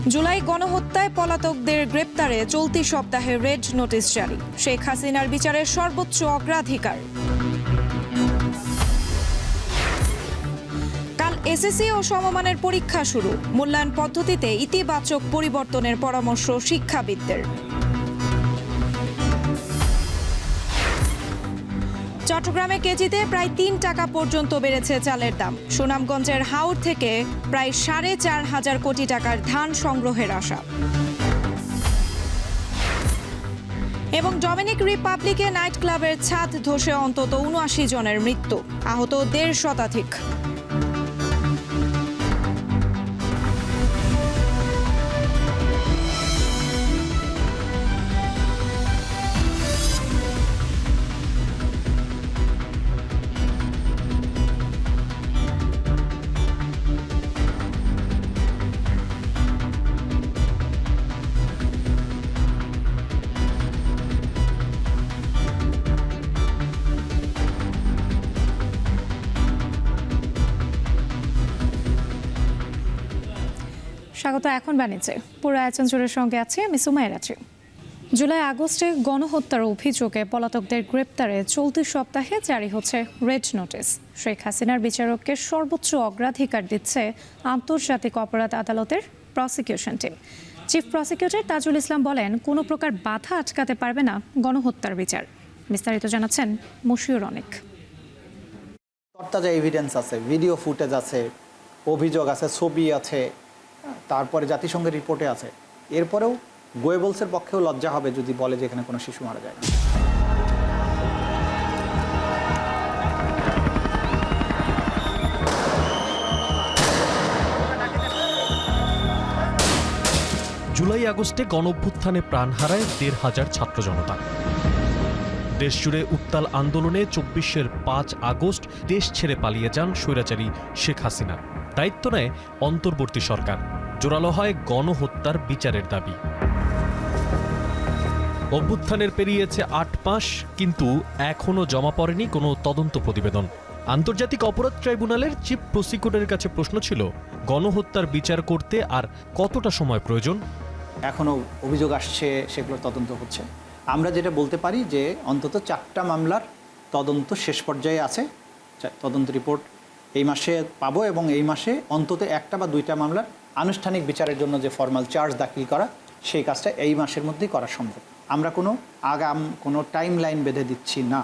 জুলাই গণহত্যায় পলাতকদের গ্রেপ্তারে চলতি সপ্তাহে red notice জারি। শেখ হাসিনার বিচারের সর্বোচ্চ অগ্রাধিকার। কাল এসএসসি ও সমমানের পরীক্ষা শুরু। মূল্যায়ন পদ্ধতিতে ইতিবাচক পরিবর্তনের পরামর্শ শিক্ষাবিদদের। চট্টগ্রামে কেজিতে প্রায় ৩ টাকা পর্যন্ত বেড়েছে চালের দাম। সুনামগঞ্জের হাওর থেকে প্রায় ৪,৫০০ কোটি টাকার ধান সংগ্রহের আশা। এবং ডমিনিক রিপাবলিকে নাইট ক্লাবের ছাদ ধসে অন্তত ৭৯ জনের মৃত্যু, আহত ১৫০ শতাধিক। স্বাগত এখন বাণিজ্যে। পুরো আয়োজন জুড়ের সঙ্গে আছি আমি সুমাইয়া রাজি। জুলাই আগস্টে গণহত্যার অভিযোগে পলাতকদের গ্রেপ্তারে চলতি সপ্তাহে জারি হচ্ছে রেড নোটিশ। শেখ হাসিনার বিচারককে সর্বোচ্চ অগ্রাধিকার দিচ্ছে আন্তর্জাতিক অপরাধ আদালতের prosecution team. Chief prosecutor Tajul Islam বলেন, কোনো প্রকার বাধা আটকাতে পারবে না গণহত্যার বিচার। বিস্তারিত জানাচ্ছেন মশিউর অনেক। তরতাজা এভিডেন্স আছে, ভিডিও ফুটেজ আছে, অভিযোগ আছে, ছবি আছে, তারপরে জাতিসংঘের রিপোর্টে আছে। এরপরেও গোয়েবলসের পক্ষেও লজ্জা হবে যদি বলে যে এখানে কোনো শিশু মারা যায় না। জুলাই আগস্টে গণঅভ্যুত্থানে প্রাণ হারায় ১৫০০ ছাত্র জনতা। দেশজুড়ে উত্তাল আন্দোলনে ২৪-এর ৫ আগস্ট দেশ ছেড়ে পালিয়ে যান স্বৈরাচারী শেখ হাসিনা। দায়িত্ব নেয় অন্তর্বর্তী সরকার। জোরালো হয় গণহত্যার বিচারের দাবি। অভ্যুত্থানের পেরিয়েছে ৮ মাস, কিন্তু এখনও জমা পড়েনি কোনো তদন্ত প্রতিবেদন। আন্তর্জাতিক অপরাধ ট্রাইব্যুনালের চিফ প্রসিকিউটরের কাছে প্রশ্ন ছিল, গণহত্যার বিচার করতে আর কতটা সময় প্রয়োজন? এখনও অভিযোগ আসছে, সেগুলোর তদন্ত হচ্ছে। আমরা যেটা বলতে পারি যে অন্তত ৪টা মামলার তদন্ত শেষ পর্যায়ে আছে। তদন্ত রিপোর্ট এই মাসে পাবো এবং এই মাসে অন্তত ১টা বা ২টা মামলার আনুষ্ঠানিক বিচারের জন্য যে ফর্মাল চার্জ দাখিল করা, সেই কাজটা এই মাসের মধ্যেই করা সম্ভব। আমরা কোনো টাইম লাইন বেঁধে দিচ্ছি না।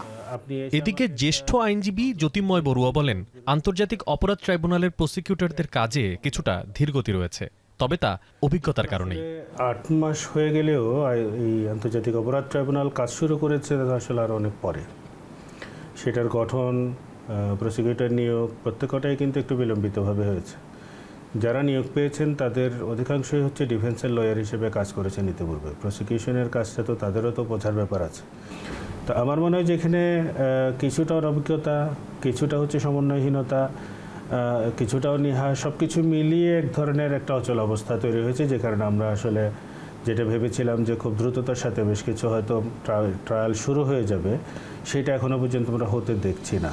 এদিকে জ্যেষ্ঠ আইনজীবী জ্যোতির্ময় বড়ুয়া বলেন, আন্তর্জাতিক অপরাধ ট্রাইব্যুনালের প্রসিকিউটরদের কাজে কিছুটা ধীরগতি রয়েছে, তবে তা অভিজ্ঞতার কারণেই। ৮ মাস হয়ে গেলেও এই আন্তর্জাতিক অপরাধ ট্রাইব্যুনাল কাজ শুরু করেছে আসলে আরও অনেক পরে। সেটার গঠন, প্রসিকিউটর নিয়োগ প্রত্যেকটাই কিন্তু একটু বিলম্বিতভাবে হয়েছে। যারা নিয়োগ পেয়েছেন তাদের অধিকাংশই হচ্ছে ডিফেন্সের লয়ার হিসেবে কাজ করেছেন ইতিপূর্বে। প্রসিকিউশনের কাজটা তো তাদেরও তো বোঝার ব্যাপার আছে। তো আমার মনে হয় যেখানে কিছুটা অভিজ্ঞতা, কিছুটা হচ্ছে সমন্বয়হীনতা, কিছুটা অনীহা, সব কিছু মিলিয়ে এক ধরনের একটা অচল অবস্থা তৈরি হয়েছে, যে কারণে আমরা আসলে যেটা ভেবেছিলাম যে খুব দ্রুততার সাথে বেশ কিছু হয়তো ট্রায়াল শুরু হয়ে যাবে, সেটা এখনও পর্যন্ত আমরা হতে দেখছি না।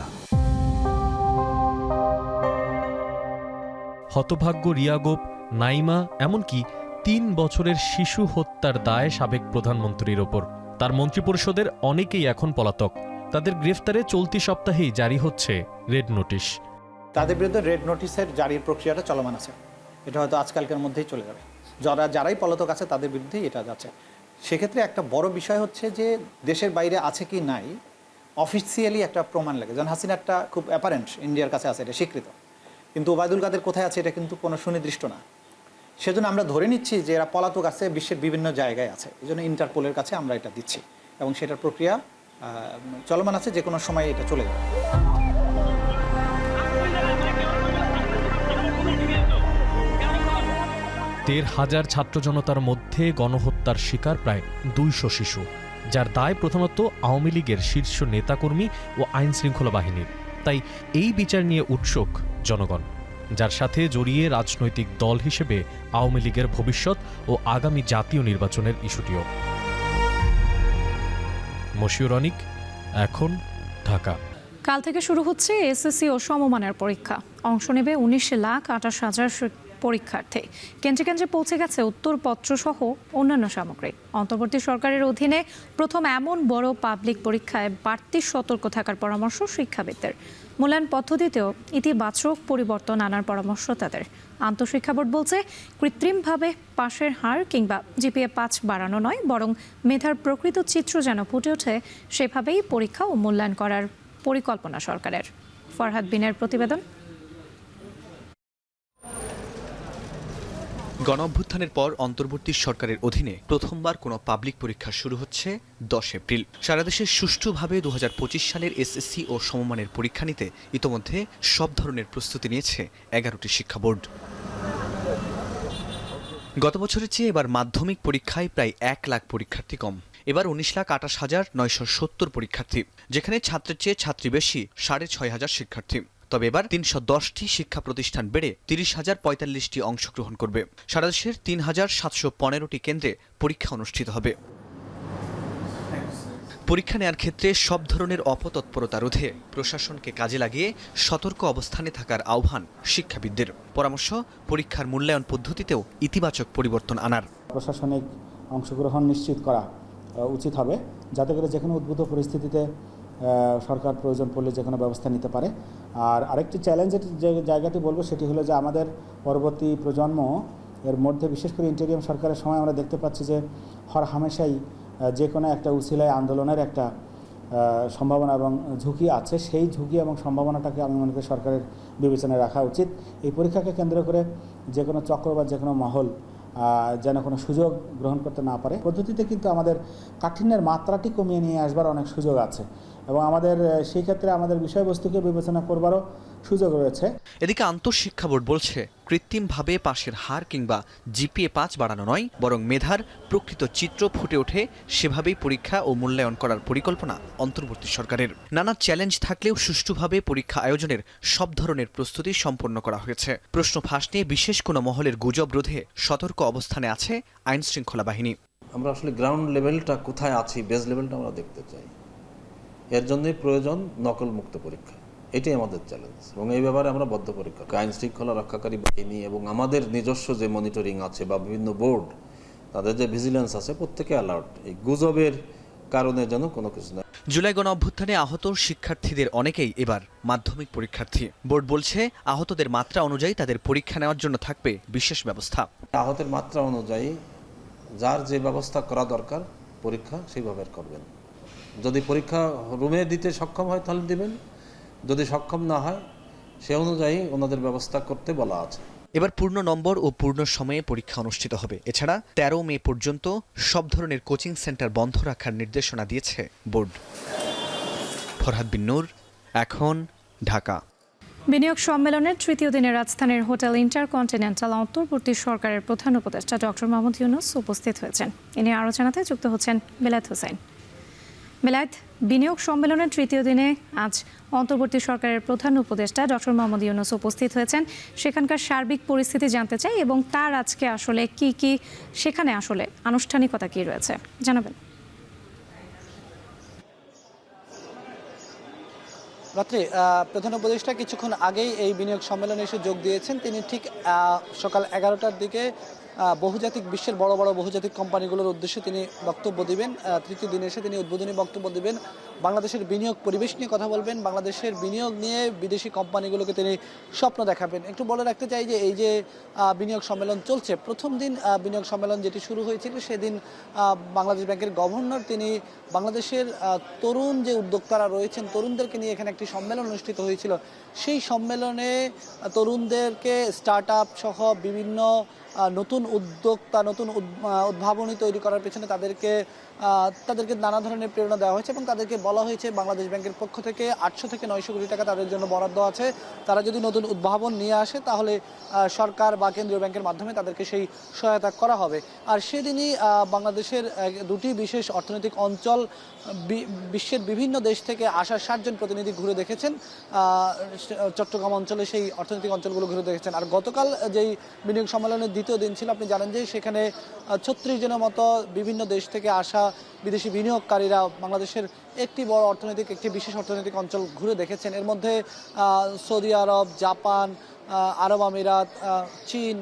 হতভাগ্য রিয়া গোপ, নাইমা, এমনকি ৩ বছরের শিশু হত্যার দায় সাবেক প্রধানমন্ত্রীর ওপর। তার মন্ত্রিপরিষদের অনেকেই এখন পলাতক। তাদের গ্রেফতারে চলতি সপ্তাহেই জারি হচ্ছে রেড নোটিশ। তাদের বিরুদ্ধে রেড নোটিশের জারির প্রক্রিয়াটা চলমান আছে। এটা হয়তো আজকালকের মধ্যেই চলে যাবে। যারাই পলাতক আছে তাদের বিরুদ্ধেই এটা যাচ্ছে। সেক্ষেত্রে একটা বড় বিষয় হচ্ছে যে দেশের বাইরে আছে কি নাই অফিসিয়ালি একটা প্রমাণ লাগে। যেমন হাসিনারটা খুব অ্যাপারেন্ট, ইন্ডিয়ার কাছে আছে, এটা স্বীকৃত, কিন্তু ওবায়দুল কাদের কোথায় আছে এটা কিন্তু কোনো সুনির্দিষ্ট না। সেজন্য আমরা ধরে নিচ্ছি যে এরা পলাতক আছে, বিশ্বের বিভিন্ন জায়গায় আছে। এই জন্য ইন্টারপোলের কাছে আমরা এটা দিচ্ছি এবং সেটার প্রক্রিয়া চলমান আছে, যে কোনো সময় এটা চলে যাবে। দেড় হাজার ছাত্র জনতার মধ্যে গণহত্যার শিকার প্রায় ২০০ শিশু, যার দায় প্রধানত আওয়ামী লীগের শীর্ষ নেতাকর্মী ও আইন শৃঙ্খলা বাহিনীর। তাই এই বিচার নিয়ে উৎসুক জনগণ, যার সাথে জড়িয়ে রাজনৈতিক দল হিসেবে আওয়ামী লীগের ভবিষ্যৎ ও আগামী জাতীয় নির্বাচনের ইস্যুটিও। মশিউর অনিক, এখন ঢাকা। কাল থেকে শুরু হচ্ছে এসএসসি ও সমমানের পরীক্ষা। অংশ নেবে ১৯,২৮,০০০ পরীক্ষার্থী। কেন্দ্রে কেন্দ্রে পৌঁছে গেছে উত্তরপত্র সহ অন্যান্য সামগ্রী। অন্তর্বর্তী সরকারের অধীনে প্রথম এমন বড় পাবলিক পরীক্ষায় বাড়তি সতর্ক থাকার পরামর্শ শিক্ষাবিদদের। মূল্যায়ন পদ্ধতিতেও ইতিবাচক পরিবর্তন আনার পরামর্শ তাদের। আন্তঃশিক্ষা বোর্ড বলছে, কৃত্রিমভাবে পাশের হার কিংবা জিপিএ 5 বাড়ানো নয়, বরং মেধার প্রকৃত চিত্র যেন ফুটে ওঠে সেভাবেই পরীক্ষা ও মূল্যায়ন করার পরিকল্পনা সরকারের। ফরহাদ বিনের প্রতিবেদন। গণঅভ্যুত্থানের পর অন্তর্বর্তী সরকারের অধীনে প্রথমবার কোনো পাবলিক পরীক্ষা শুরু হচ্ছে 10 এপ্রিল। সারা দেশে সুষ্ঠুভাবে 2025 সালের এসএসসি ও সমমানের পরীক্ষা নিতে ইতোমধ্যে সব ধরনের প্রস্তুতি নিয়েছে 11টি শিক্ষা বোর্ড। গত বছরের চেয়ে এবার মাধ্যমিক পরীক্ষায় প্রায় 1 লাখ পরীক্ষার্থী কম। এবার 19,28,970 পরীক্ষার্থী, যেখানে ছাত্রের চেয়ে ছাত্রী বেশি 6,500 শিক্ষার্থী। তবে এবার 310টি শিক্ষা প্রতিষ্ঠান বেড়ে 30,045টি অংশগ্রহণ করবে। সারা দেশের 3,715টি কেন্দ্রে পরীক্ষা অনুষ্ঠিত হবে। পরীক্ষা নেয়ার ক্ষেত্রে সব ধরনের অপতৎপরতা রোধে প্রশাসনকে কাজে লাগিয়ে সতর্ক অবস্থানে থাকার আহ্বান শিক্ষাবিদদের। পরামর্শ, পরীক্ষার মূল্যায়ন পদ্ধতিতেও ইতিবাচক পরিবর্তন আনার। প্রশাসনিক অংশগ্রহণ নিশ্চিত করা উচিত হবে, যাতে করে যে কোনো উদ্ভূত পরিস্থিতিতে সরকার প্রয়োজন পড়লে যে কোনো ব্যবস্থা নিতে পারে। আর আরেকটি চ্যালেঞ্জের যে জায়গাটি বলবো সেটি হলো যে আমাদের পরবর্তী প্রজন্ম এর মধ্যে, বিশেষ করে ইন্টেরিয়াম সরকারের সময় আমরা দেখতে পাচ্ছি যে হর হামেশাই যে কোনো একটা উছিলায় আন্দোলনের একটা সম্ভাবনা এবং ঝুঁকি আছে। সেই ঝুঁকি এবং সম্ভাবনাটাকে আমি মনে করি সরকারের বিবেচনায় রাখা উচিত। এই পরীক্ষাকে কেন্দ্র করে যে কোনো চক্র বা যে কোনো মহল যেন কোনো সুযোগ গ্রহণ করতে না পারে। পদ্ধতিতে কিন্তু আমাদের কাঠিন্যের মাত্রাটি কমিয়ে নিয়ে আসবার অনেক সুযোগ আছে এবং আমাদের সেই ক্ষেত্রে আমাদের বিষয়বস্তুকে বিবেচনা করবারও সুযোগ রয়েছে। এদিকে আন্তঃশিক্ষা বোর্ড বলছে, কৃত্রিমভাবে পাশের হার কিংবা জিপিএ 5 বাড়ানো নয়, বরং মেধার প্রকৃত চিত্র ফুটে ওঠে সেভাবেই পরীক্ষা ও মূল্যায়ন করার পরিকল্পনা অন্তর্বর্তী সরকারের। নানা চ্যালেঞ্জ থাকলেও সুষ্ঠুভাবে পরীক্ষা আয়োজনের সব ধরনের প্রস্তুতি সম্পন্ন করা হয়েছে। প্রশ্ন ফাঁস নিয়ে বিশেষ কোনো মহলের গুজব রোধে সতর্ক অবস্থানে আছে আইন শৃঙ্খলা বাহিনী। আমরা আসলে গ্রাউন্ড লেভেলটা কোথায় আছি, বেস লেভেলটা আমরা দেখতে চাই। এর জন্যই প্রয়োজন নকল মুক্ত পরীক্ষা। এটাই আমাদের চ্যালেঞ্জ এবং এই ব্যাপারে আমরা বদ্ধপরিকর। আইন শৃঙ্খলা রক্ষাকারী বাহিনী এবং আমাদের নিজস্ব যে মনিটরিং আছে বা বিভিন্ন বোর্ড, তাদের যে ভিজিলেন্স আছে, প্রত্যেকে অ্যালার্ট, এই গুজবের কারণে যেন কোনো কিছু না। জুলাই গণ অভ্যুত্থানে আহত শিক্ষার্থীদের অনেকেই এবার মাধ্যমিক পরীক্ষার্থী। বোর্ড বলছে, আহতদের মাত্রা অনুযায়ী তাদের পরীক্ষা নেওয়ার জন্য থাকবে বিশেষ ব্যবস্থা। আহতের মাত্রা অনুযায়ী যার যে ব্যবস্থা করা দরকার পরীক্ষা সেইভাবে করবেন। যদি পরীক্ষা রুমে দিতে সক্ষম হয় তাহলে দিবেন, যদি সক্ষম না হয় সে অনুযায়ী ওনাদের ব্যবস্থা করতে বলা আছে। এবার পূর্ণ নম্বর ও পূর্ণ সময়ে পরীক্ষা অনুষ্ঠিত হবে। এছাড়া 13 মে পর্যন্ত সব ধরনের কোচিং সেন্টার বন্ধ রাখার নির্দেশনা দিয়েছে বোর্ড। ফরহাদ বিন নূর, এখন, ঢাকা। বিনিয়োগ সম্মেলনের তৃতীয় দিনে রাজধানীর হোটেল ইন্টারকন্টিনেন্টাল অন্তর্বর্তী সরকারের প্রধান উপদেষ্টা ডক্টর মোহাম্মদ ইউনূস উপস্থিত হয়েছেন। এ নিয়ে আরও জানাতে যুক্ত হচ্ছেন বেলায়েত হোসেন। বেলায়েত, বিনিয়োগ সম্মেলনের তৃতীয় দিনে আজ অন্তর্বর্তী সরকারের প্রধান উপদেষ্টা ডক্টর মোহাম্মদ ইউনূস উপস্থিত হয়েছেন। সেখানকার সার্বিক পরিস্থিতি জানতে চাই এবং তার আজকে আসলে কি সেখানে আসলে আনুষ্ঠানিকতা কি রয়েছে জানাবেন। রাত্রে প্রধান উপদেষ্টা কিছুক্ষণ আগেই এই বিনিয়োগ সম্মেলনে এসে যোগ দিয়েছেন। তিনি ঠিক সকাল 11টার দিকে বহুজাতিক বিশ্বের বড় বড় বহুজাতিক কোম্পানিগুলোর উদ্দেশ্যে তিনি বক্তব্য দিবেন। তৃতীয় দিনে এসে তিনি উদ্বোধনী বক্তব্য দিবেন, বাংলাদেশের বিনিয়োগ পরিবেশ নিয়ে কথা বলবেন, বাংলাদেশের বিনিয়োগ নিয়ে বিদেশি কোম্পানিগুলোকে তিনি স্বপ্ন দেখাবেন। একটু বলে রাখতে চাই যে এই যে বিনিয়োগ সম্মেলন চলছে, প্রথম দিন বিনিয়োগ সম্মেলন যেটি শুরু হয়েছিল সেদিন বাংলাদেশ ব্যাংকের গভর্নর তিনি বাংলাদেশের তরুণ যে উদ্যোক্তারা রয়েছেন তরুণদেরকে নিয়ে এখানে একটি সম্মেলন অনুষ্ঠিত হয়েছিল। সেই সম্মেলনে তরুণদেরকে স্টার্ট আপ সহ বিভিন্ন নতুন উদ্যোক্তা, নতুন উদ্ভাবনী তৈরি করার পেছনে তাদেরকে নানা ধরনের প্রেরণা দেওয়া হয়েছে এবং তাদেরকে বলা হয়েছে বাংলাদেশ ব্যাংকের পক্ষ থেকে 800 থেকে 900 কোটি টাকা তাদের জন্য বরাদ্দ আছে। তারা যদি নতুন উদ্ভাবন নিয়ে আসে তাহলে সরকার বা কেন্দ্রীয় ব্যাংকের মাধ্যমে তাদেরকে সেই সহায়তা করা হবে। আর সেদিনই বাংলাদেশের দুটি বিশেষ অর্থনৈতিক অঞ্চল বিশ্বের বিভিন্ন দেশ থেকে আসা 60 জন প্রতিনিধি ঘুরে দেখেছেন। চট্টগ্রাম অঞ্চলে সেই অর্থনৈতিক অঞ্চলগুলো ঘুরে দেখেছেন। আর গতকাল যেই বিনিয়োগ সম্মেলনের দ্বিতীয় দিন ছিল, আপনি জানেন যে সেখানে 36 জনের মতো বিভিন্ন দেশ থেকে আসা বিদেশি বিনিয়োগকারীরা বাংলাদেশের একটি বিশেষ অর্থনৈতিক অঞ্চল ঘুরে দেখেছেন। এর মধ্যে সৌদি আরব, জাপান, আরব আমিরাত, চীন,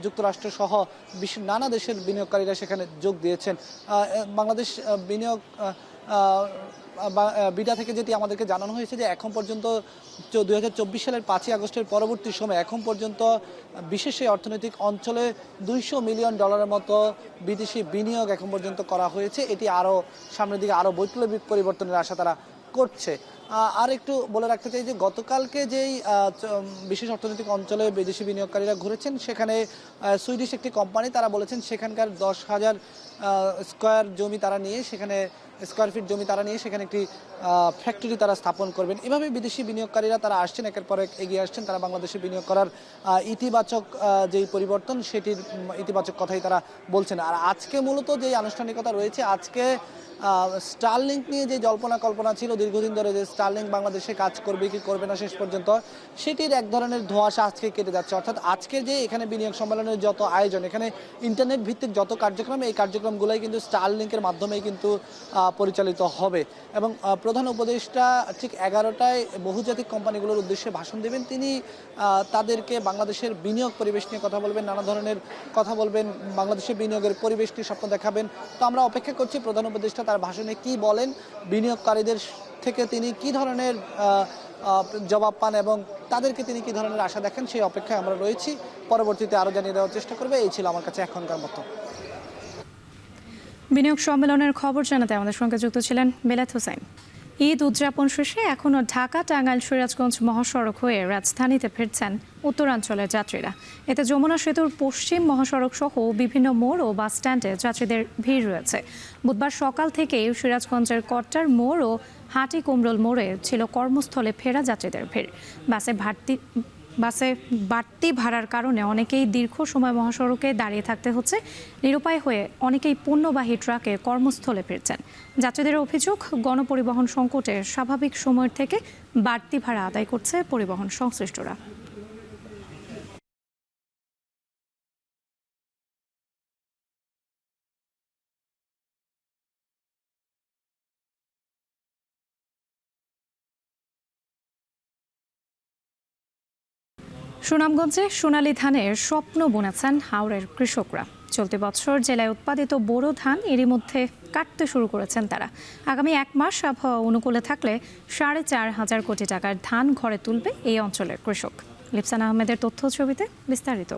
যুক্তরাষ্ট্র সহ বিশ্বের নানা দেশের বিনিয়োগকারীরা সেখানে যোগ দিয়েছেন। বাংলাদেশ বিনিয়োগ বিডা থেকে যেটি আমাদেরকে জানানো হয়েছে যে এখন পর্যন্ত 2024 সালের 5ই আগস্টের পরবর্তী সময় এখন পর্যন্ত বিশেষ এই অর্থনৈতিক অঞ্চলে $200 মিলিয়ন মতো বিদেশি বিনিয়োগ এখন পর্যন্ত করা হয়েছে। এটি আরও সামনের দিকে আরও বৈপ্লবিক পরিবর্তনের আশা তারা করছে। আর একটু বলে রাখতে চাই যে গতকালকে যেই বিশেষ অর্থনৈতিক অঞ্চলে বিদেশি বিনিয়োগকারীরা ঘুরেছেন সেখানে সুইডিশ একটি কোম্পানি তারা বলেছেন সেখানকার 10,000 স্কয়ার জমি তারা নিয়ে সেখানে স্কয়ার ফিট জমি তারা নিয়ে সেখানে একটি ফ্যাক্টরি তারা স্থাপন করবেন। এভাবে বিদেশি বিনিয়োগকারীরা তারা আসছেন, একের পর এক এগিয়ে আসছেন। তারা বাংলাদেশে বিনিয়োগ করার ইতিবাচক যেই পরিবর্তন সেটির ইতিবাচক কথাই তারা বলছেন। আর আজকে মূলত যেই আনুষ্ঠানিকতা রয়েছে, আজকে স্টারলিংক নিয়ে যে জল্পনা কল্পনা ছিল দীর্ঘদিন ধরে যে স্টারলিংক বাংলাদেশে কাজ করবে কি করবে না শেষ পর্যন্ত সেটির এক ধরনের ধোঁয়াশা আজকে কেটে যাচ্ছে। অর্থাৎ আজকে যে এখানে বিনিয়োগ সম্মেলনের যত আয়োজন, এখানে ইন্টারনেট ভিত্তিক যত কার্যক্রম, এই কার্যক্রমগুলোই কিন্তু স্টারলিংকের মাধ্যমেই কিন্তু পরিচালিত হবে। এবং প্রধান উপদেষ্টা ঠিক 11টায় বহুজাতিক কোম্পানিগুলোর উদ্দেশ্যে ভাষণ দেবেন। তিনি তাদেরকে বাংলাদেশের বিনিয়োগ পরিবেশ নিয়ে কথা বলবেন, নানা ধরনের কথা বলবেন, বাংলাদেশের বিনিয়োগের পরিবেশটি স্বপ্ন দেখাবেন। তো আমরা অপেক্ষা করছি প্রধান উপদেষ্টা তার ভাষণে কি বলেন, বিনিয়োগকারীদের থেকে তিনি কি ধরনের জবাব পান এবং তাদেরকে তিনি কি ধরনের আশা দেখেন সেই অপেক্ষায় আমরা রয়েছি। পরবর্তীতে আরও জানিয়ে দেওয়ার চেষ্টা করবে। এই ছিল আমার কাছে এখনকার মতো। বিনিয়োগ সম্মেলনের খবর জানাতে আমাদের সঙ্গে যুক্ত ছিলেন বেলায়েত হোসেন। ঈদ উদযাপন শেষে এখনও ঢাকা, টাঙ্গাইল, সিরাজগঞ্জ মহাসড়ক হয়ে রাজধানীতে ফিরছেন উত্তরাঞ্চলের যাত্রীরা। এতে যমুনা সেতুর পশ্চিম মহাসড়ক সহ বিভিন্ন মোড় ও বাস স্ট্যান্ডে যাত্রীদের ভিড় রয়েছে। বুধবার সকাল থেকেই সিরাজগঞ্জের কট্টার মোড় ও হাটি কুমরোল মোড়ে ছিল কর্মস্থলে ফেরা যাত্রীদের ভিড়। বাসে বাড়তি ভাড়ার কারণে অনেকেই দীর্ঘ সময় মহাসড়কে দাঁড়িয়ে থাকতে হচ্ছে। নিরুপায় হয়ে অনেকেই পণ্যবাহী ট্রাকে কর্মস্থলে ফিরছেন। যাত্রীদের অভিযোগ, গণপরিবহন সংকটে স্বাভাবিক সময়ের থেকে বাড়তি ভাড়া আদায় করছে পরিবহন সংশ্লিষ্টরা। সুনামগঞ্জে সোনালী ধানের স্বপ্ন বুনেছেন হাওরের কৃষকরা। চলতি বছর জেলায় উৎপাদিত বোরো ধান এরই মধ্যে কাটতে শুরু করেছেন তারা। আগামী 1 মাস আবহাওয়া অনুকূলে থাকলে 4,500 কোটি টাকার ধান ঘরে তুলবে এই অঞ্চলের কৃষক। লিপসান আহমেদের তথ্য ছবিতে বিস্তারিত।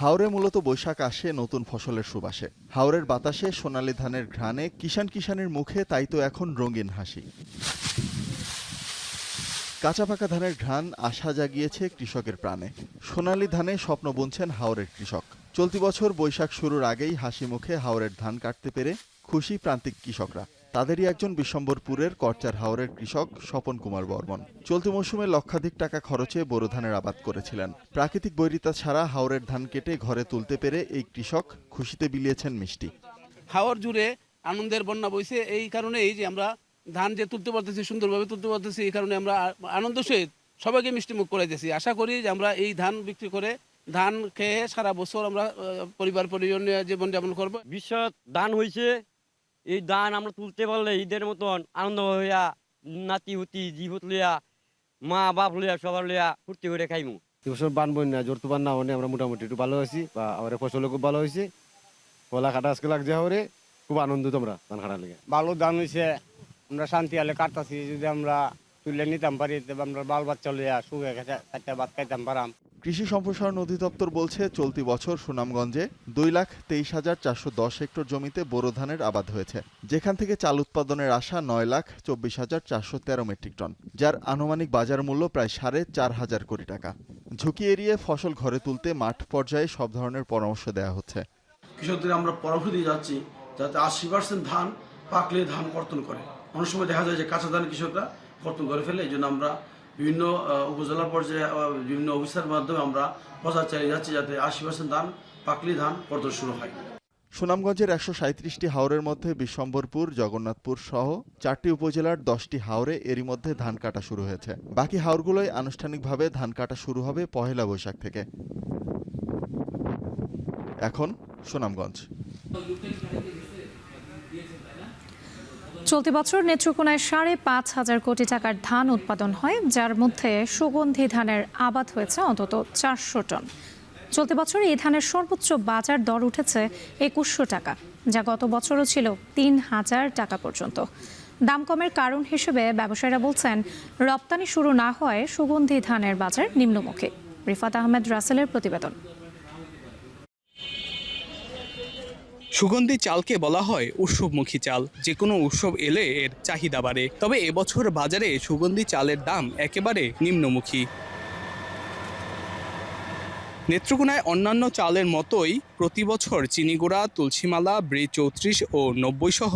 হাওরে মূলত বৈশাখ আসে নতুন ফসলের সুবাসে। হাওরের বাতাসে সোনালী ধানের ঘ্রাণে কিষানের মুখে তাই তো এখন রঙিন হাসি। কাঁচা পাকা ধানের ঘ্রাণ আশা জাগিয়েছে কৃষকের প্রাণে। সোনালী ধানে স্বপ্ন বুনছেন হাওরের কৃষক। চলতি বছর বৈশাখ শুরুর আগেই হাসি মুখে হাওরের ধান কাটতে পেরে খুশি প্রান্তিক কৃষকরা। তাদেরই একজন বিশ্বম্বরপুরের করচার হাওরের কৃষক স্বপন কুমার বর্মন। চলতি মৌসুমে লক্ষাধিক টাকা খরচে বোরো ধানের আবাদ করেছিলেন। প্রাকৃতিক বৈরিতা ছাড়া হাওরের ধান কেটে ঘরে তুলতে পেরে এই কৃষক খুশিতে বিলিয়েছেন মিষ্টি। হাওর জুড়ে আনন্দের বন্যা বইছে, এই কারণেই যে আমরা ধান যে তুলতে পারতেছি, সুন্দরভাবে তুলতে পারতেছি, এই কারণে আমরা আনন্দ সহিত সবাইকে মিষ্টি মুখ করে দিয়েছি। আশা করি যে আমরা এই ধান বিক্রি করে ধান খেয়ে সারা বছর আমরা পরিবার পরিজন নিয়ে জীবনযাপন করবো। বিশ্ব ধান হয়েছে, এই ধান আমরা তুলতে পারলে ঈদের মতন আনন্দ হইয়া নাতি হুতি জিহুত লইয়া মা বাপ লইয়া সবার লইয়া ফুর্তি করে খাইমু। এবছর বান বন্যা জোর তো বান না হলে আমরা মোটামুটি একটু ভালো হয়েছি, বা আমার ফসলও খুব ভালো হয়েছে। কলা কাটা আজকে লাগছে হরে খুব আনন্দিত আমরা ধান কাটার লেগে। ভালো ধান হয়েছে, আমরা শান্তি আলে কাটতাছি। যদি আমরা তুলে নিতাম পারি তবে আমরা বাল বাচ্চা লইয়া সুখে একটা ভাত খাইতাম পারাম। কৃষি সম্প্রসারণ অধিদপ্তর বলছে চলতি বছর সুনামগঞ্জে 2,23,410 হেক্টর জমিতে বোরো ধানের আবাদ হয়েছে, যেখান থেকে চাল উৎপাদনের আশা 9,24,413 মেট্রিক টন, যার আনুমানিক বাজার মূল্য প্রায় 4,500 কোটি টাকা। ঝুঁকি এড়িয়ে ফসল ঘরে তুলতে মাঠ পর্যায়ে সব ধরনের পরামর্শ দেওয়া হচ্ছে। কৃষকদের আমরা পরামর্শ দিয়ে যাচ্ছি যাতে 80% ধান পাকলে ধান কর্তন করে। অনেক সময় দেখা যায় যে কাঁচা ধান কৃষকরা কর্তন করে ফেলে। এই জন্য আমরা বিভিন্ন উপজেলা পর্যায়ে বিভিন্ন অফিসারের মাধ্যমে আমরা প্রচার চালিয়ে যাচ্ছি যাতে 80% ধান পাকলে ধান কর্তন শুরু হয়। সুনামগঞ্জের 137টি হাওরের মধ্যে বিশ্বম্বরপুর, জগন্নাথপুর সহ 4টি উপজেলার 10টি হাওরে এরই মধ্যে ধান কাটা শুরু হয়েছে। বাকি হাওরগুলোয় আনুষ্ঠানিকভাবে ধান কাটা শুরু হবে 1 বৈশাখ থেকে। এখন সুনামগঞ্জ। চলতি বছর নেত্রকোনায় ৫,৫০০ কোটি টাকার ধান উৎপাদন হয়, যার মধ্যে সুগন্ধি ধানের আবাদ হয়েছে অন্তত ৪০০ টন। চলতি বছর এই ধানের সর্বোচ্চ বাজার দর উঠেছে ২১০০ টাকা, যা গত বছরও ছিল ৩,০০০ টাকা পর্যন্ত। দাম কমের কারণ হিসেবে ব্যবসায়ীরা বলছেন, রপ্তানি শুরু না হওয়ায় সুগন্ধি ধানের বাজার নিম্নমুখী। রিফাত আহমেদ রাসেলের প্রতিবেদন। সুগন্ধি চালকে বলা হয় উৎসবমুখী চাল, যে কোনো উৎসব এলে এর চাহিদা বাড়ে। তবে এবছর বাজারে সুগন্ধি চালের দাম একেবারে নিম্নমুখী। নেত্রকোনায় অন্যান্য চালের মতোই প্রতি বছর চিনিগুড়া, তুলসীমালা, ব্রি ৩৪ ও ৯০ সহ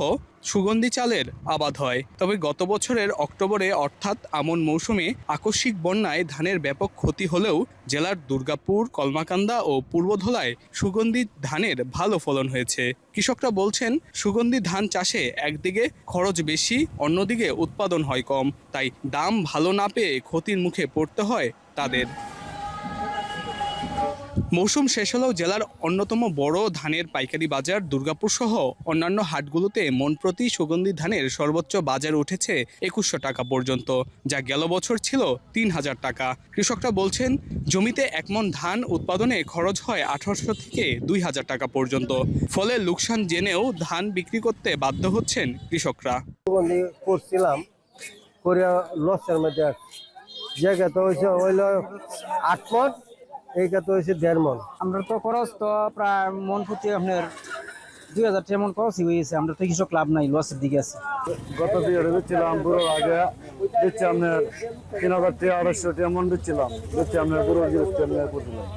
সুগন্ধি চালের আবাদ হয়। তবে গত বছরের অক্টোবরে অর্থাৎ আমন মৌসুমে আকস্মিক বন্যায় ধানের ব্যাপক ক্ষতি হলেও জেলার দুর্গাপুর, কলমাকান্দা ও পূর্বধলায় সুগন্ধি ধানের ভালো ফলন হয়েছে। কৃষকরা বলছেন, সুগন্ধি ধান চাষে একদিকে খরচ বেশি, অন্যদিকে উৎপাদন হয় কম, তাই দাম ভালো না পেয়ে ক্ষতির মুখে পড়তে হয় তাদের। মৌসুম শেষ হলেও জেলার অন্যতম বড় ধানের পাইকারি বাজার দুর্গাপুর সহ অন্যান্য হাটগুলোতে মনপ্রতি সুগন্ধি ধানের সর্বোচ্চ বাজার উঠেছে ২১০০ টাকা পর্যন্ত, যা গেল বছর ছিল ৩,০০০ টাকা। কৃষকরা বলছেন, জমিতে ১ মণ ধান উৎপাদনে খরচ হয় ১৮০০ থেকে ২,০০০ টাকা পর্যন্ত। ফলে লোকসান জেনেও ধান বিক্রি করতে বাধ্য হচ্ছেন কৃষকরা। করছিলাম করে লসের মধ্যে জায়গা তো হয়েছে ৮ মণ, এইটা তো হয়েছে ১.৫ মণ। আমরা তো খরচ তো প্রায় মন প্রতি আপনার ২,০০০ টাকা মন খরচই হয়েছে। আমরা তো কৃষক লাভ নাই, লসের দিকে আছে। গত বিয়ে দিচ্ছিলাম বুড়োর আগে দিচ্ছি আপনার ৩,০০০ টাকা ২৫০ টাকা মন দিচ্ছিলাম, দিচ্ছি আপনার বুড়োর করছিলাম।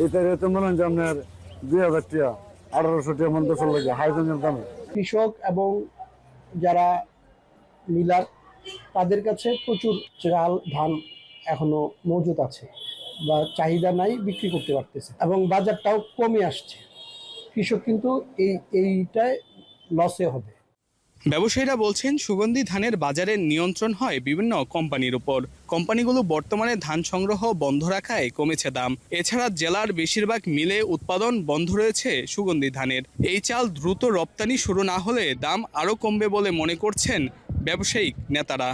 এইটা রেতে মনে হয় যে আপনার ২,০০০ টাকা ১৮০০ টাকা মন দোষর লাগে হাইজেনের দামে। কৃষক এবং যারা মিলার তাদের কাছে প্রচুর চাল ধান এখনো মজুদ আছে বা চাহিদা নাই, বিক্রি করতে পারতেছে এবং বাজারটাও কমে আসছে। কৃষক কিন্তু এইটায় লসে হবে। ব্যবসায়ীরা বলছেন, সুগন্ধি ধানের বাজারের নিয়ন্ত্রণ হয় বিভিন্ন কোম্পানির উপর। কোম্পানিগুলো বর্তমানে ধান সংগ্রহ বন্ধ রাখায় কমেছে দাম। এছাড়া জেলার বেশিরভাগ মিলে উৎপাদন বন্ধ রয়েছে সুগন্ধি ধানের। এই চাল দ্রুত রপ্তানি শুরু না হলে দাম আরও কমবে বলে মনে করছেন ব্যবসায়িক নেতারা।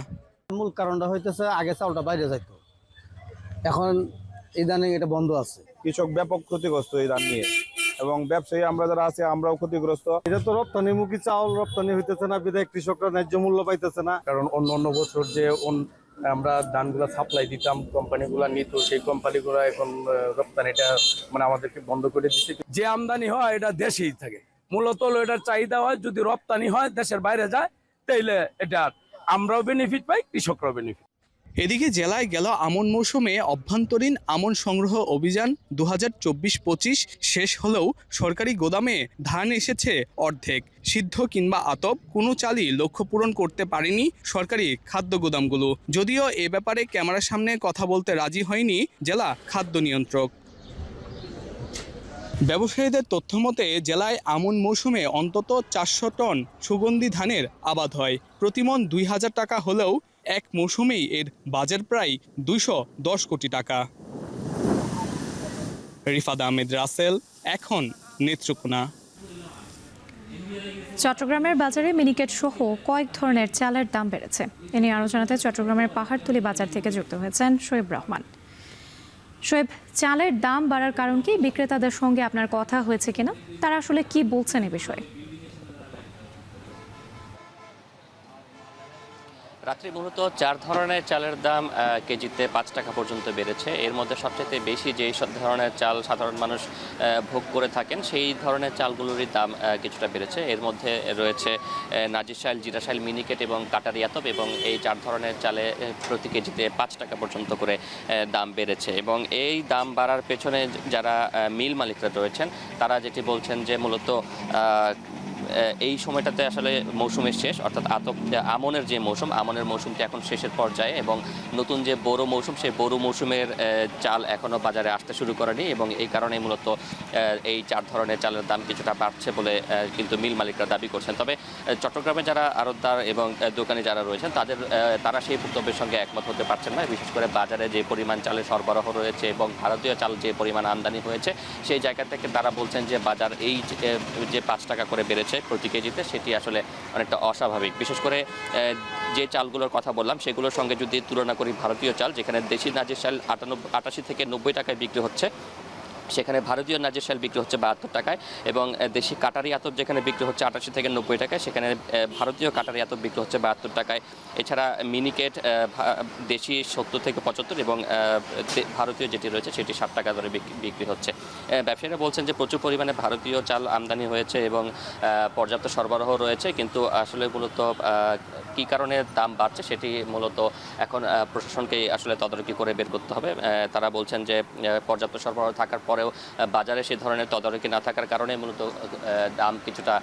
মূল কারণটা হইতেছে, আগে চালটা বাইরে যাইত, এখন ইদানিং এটা বন্ধ আছে। কৃষক ব্যাপক ক্ষতিগ্রস্ত এই ধান নিয়ে, এবং ব্যবসায়ী আমরা যারা আছে আমরাও ক্ষতিগ্রস্ত। এটা তো রপ্তানিমুখী চাউল রপ্তানি হইতেছে না, বিধায় কৃষকরা ন্যায্য মূল্য পাইতেছে না। কারণ অন্য বছর যে আমরা ধানগুলো সাপ্লাই দিতাম, কোম্পানিগুলো নিত, সেই কোম্পানিগুলো এখন রপ্তানিটা মানে আমাদেরকে বন্ধ করে দিচ্ছে। যে আমদানি হয় এটা দেশেই থাকে, মূলত এটার চাহিদা হয়। যদি রপ্তানি হয় দেশের বাইরে যায়, তাইলে এটা আমরাও বেনিফিট পাই, কৃষকরাও বেনিফিট। এদিকে জেলায় গেল আমন মৌসুমে অভ্যন্তরীণ আমন সংগ্রহ অভিযান ২০২৪-২৫ শেষ হলেও সরকারি গোদামে ধান এসেছে অর্ধেক। সিদ্ধ কিংবা আতপ কোনো চালই লক্ষ্য পূরণ করতে পারেনি সরকারি খাদ্য গোদামগুলো। যদিও এ ব্যাপারে ক্যামেরার সামনে কথা বলতে রাজি হয়নি জেলা খাদ্য নিয়ন্ত্রক। ব্যবসায়ীদের তথ্য মতে জেলায় আমন মৌসুমে অন্তত ৪০০ টন সুগন্ধি ধানের আবাদ হয়। প্রতিমণ ২,০০০ টাকা হলেও এক মৌসুমেই এর বাজার প্রায় ২১০ কোটি টাকা। রিফাত আহমেদ রাসেল, এখন নেত্রকোনা। চট্টগ্রামের বাজারে মিনিকেট সহ কয়েক ধরনের চালের দাম বেড়েছে। এ নিয়ে আরও জানাতে চট্টগ্রামের পাহাড়তলী বাজার থেকে যুক্ত হয়েছেন শোয়েব রহমান। শোয়েব, চালের দাম বাড়ার কারণ কি? বিক্রেতাদের সঙ্গে আপনার কথা হয়েছে কিনা? তারা আসলে কি বলছেন এ বিষয়ে? রাত্রি মূলত ৪ ধরনের চালের দাম কেজিতে ৫ টাকা পর্যন্ত বেড়েছে। এর মধ্যে সবচেয়ে বেশি যেই ধরনের চাল সাধারণ মানুষ ভোগ করে থাকেন, সেই ধরনের চালগুলোরই দাম কিছুটা বেড়েছে। এর মধ্যে রয়েছে নাজিরশাইল, জিরাশাইল, মিনিকেট এবং কাটারি আতপ, এবং এই ৪ ধরনের চালে প্রতি কেজিতে ৫ টাকা পর্যন্ত করে দাম বেড়েছে। এবং এই দাম বাড়ার পেছনে যারা মিল মালিকরা রয়েছেন, তারা যেটি বলছেন যে মূলত এই সময়টাতে আসলে মৌসুমের শেষ, অর্থাৎ আমনের যে মৌসুম, আমনের মৌসুমটি এখন শেষের পর্যায়ে, এবং নতুন যে বোরো মৌসুম, সেই বোরো মৌসুমের চাল এখনও বাজারে আসতে শুরু করেনি, এবং এই কারণে মূলত এই ৪ ধরনের চালের দাম কিছুটা বাড়ছে বলে কিন্তু মিল মালিকরা দাবি করছেন। তবে চট্টগ্রামে যারা আড়তদার এবং দোকানি যারা রয়েছেন, তারা সেই বক্তব্যের সঙ্গে একমত হতে পারছেন না। বিশেষ করে বাজারে যে পরিমাণ চালের সরবরাহ রয়েছে এবং ভারতীয় চাল যে পরিমাণ আমদানি হয়েছে, সেই জায়গা থেকে তারা বলছেন যে বাজার এই যে ৫ টাকা করে বেড়েছে, প্রতি কেজিতে, সেটি আসলে অনেকটা অস্বাভাবিক। বিশেষ করে যে চালগুলোর কথা বললাম সেগুলোর সঙ্গে যদি তুলনা করি ভারতীয় চাল, যেখানে দেশি নাজির চাল 88 থেকে 90 টাকায় বিক্রি হচ্ছে, সেখানে ভারতীয় নাজির চাল বিক্রি হচ্ছে 72 টাকায়, এবং দেশি কাটারি আতপ যেখানে বিক্রি হচ্ছে 88 থেকে 90 টাকায়, সেখানে ভারতীয় কাটারি আতপ বিক্রি হচ্ছে 72 টাকায়। এছাড়া মিনিকেট দেশি 70 থেকে 75 এবং ভারতীয় যেটি রয়েছে সেটি 60 টাকা দরে বিক্রি হচ্ছে। ব্যবসায়ীরা বলছেন যে প্রচুর পরিমাণে ভারতীয় চাল আমদানি হয়েছে এবং পর্যাপ্ত সরবরাহ রয়েছে, কিন্তু আসলে মূলত কী কারণে দাম বাড়ছে সেটি মূলত এখন প্রশাসনকেই আসলে তদারকি করে বের করতে হবে। তারা বলছেন যে পর্যাপ্ত সরবরাহ থাকার পরেও বাজারে সেই ধরনের তদারকি না থাকার কারণে মূলত দাম কিছুটা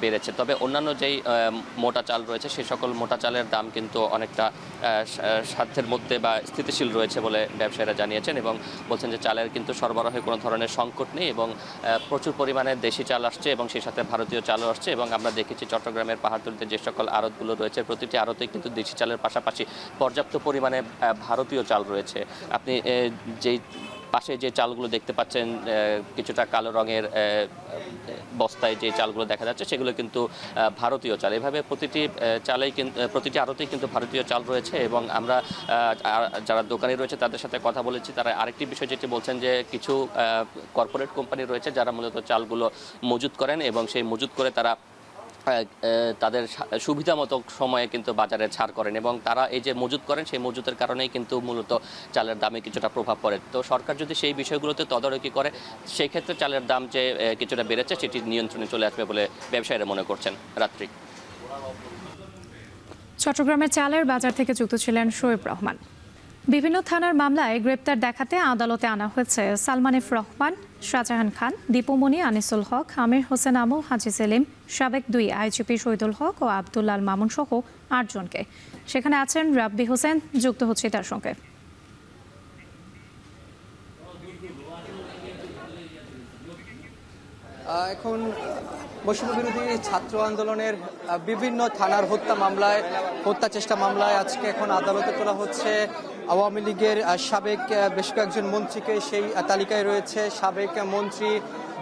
বেড়েছে। তবে অন্যান্য যেই মোটা চাল রয়েছে সেই সকল মোটা চালের দাম কিন্তু অনেকটা সাধ্যের মধ্যে বা স্থিতিশীল রয়েছে বলে ব্যবসায়ীরা জানিয়েছেন, এবং বলছেন যে চালের কিন্তু সরবরাহে কোনো ধরনের সংকট নেই এবং প্রচুর পরিমাণে দেশি চাল আসছে এবং সেই সাথে ভারতীয় চালও আসছে। এবং আমরা দেখেছি চট্টগ্রামের পাহাড়তলিতে যে সকল আড়তগুলো রয়েছে প্রতিটি আড়তেই কিন্তু দেশি চালের পাশাপাশি পর্যাপ্ত পরিমাণে ভারতীয় চাল রয়েছে। আপনি যেই পাশে যে চালগুলো দেখতে পাচ্ছেন কিছুটা কালো রঙের বস্তায় যে চালগুলো দেখা যাচ্ছে সেগুলো কিন্তু ভারতীয় চাল। এভাবে প্রতিটি আড়তেই কিন্তু ভারতীয় চাল রয়েছে। এবং আমরা যারা দোকানি রয়েছে তাদের সাথে কথা বলেছি, তারা আরেকটি বিষয় যেটি বলছেন যে কিছু কর্পোরেট কোম্পানি রয়েছে যারা মূলত চালগুলো মজুত করেন এবং সেই মজুত করে তারা তাদের সুবিধা মতো সময়ে কিন্তু বাজারে ছাড় করেন, এবং তারা এই যে মজুত করেন সেই মজুতের কারণেই কিন্তু মূলত চালের দামে কিছুটা প্রভাব পড়ে। তো সরকার যদি সেই বিষয়গুলোতে তদারকি করে সেই ক্ষেত্রে চালের দাম যে কিছুটা বেড়েছে সেটি নিয়ন্ত্রণে চলে আসবে বলে ব্যবসায়ীরা মনে করছেন। রাত্রি। চট্টগ্রামের চালের বাজার থেকে যুক্ত ছিলেন শোয়েব রহমান। বিভিন্ন থানার মামলায় গ্রেপ্তার দেখাতে আদালতে আনা হয়েছে সালমান এফ রহমান, শাহজাহান খান, দীপুমণি, আনিসুল হক, আমির হোসেন আমু, হাজি সেলিম, সাবেক 2 আইজিপি শহীদুল হক ও আব্দুল্লাল মামুন সহ 8 জনকে। সেখানে আছেন রাব্বি হোসেন, যুক্ত হচ্ছে তার সঙ্গে। এখন বৈষম্য বিরোধী ছাত্র আন্দোলনের বিভিন্ন থানার হত্যা চেষ্টা মামলায় আজকে এখন আদালতে তোলা হচ্ছে আওয়ামী লীগের সাবেক বেশ কয়েকজন মন্ত্রীকে। সেই তালিকায় রয়েছে সাবেক মন্ত্রী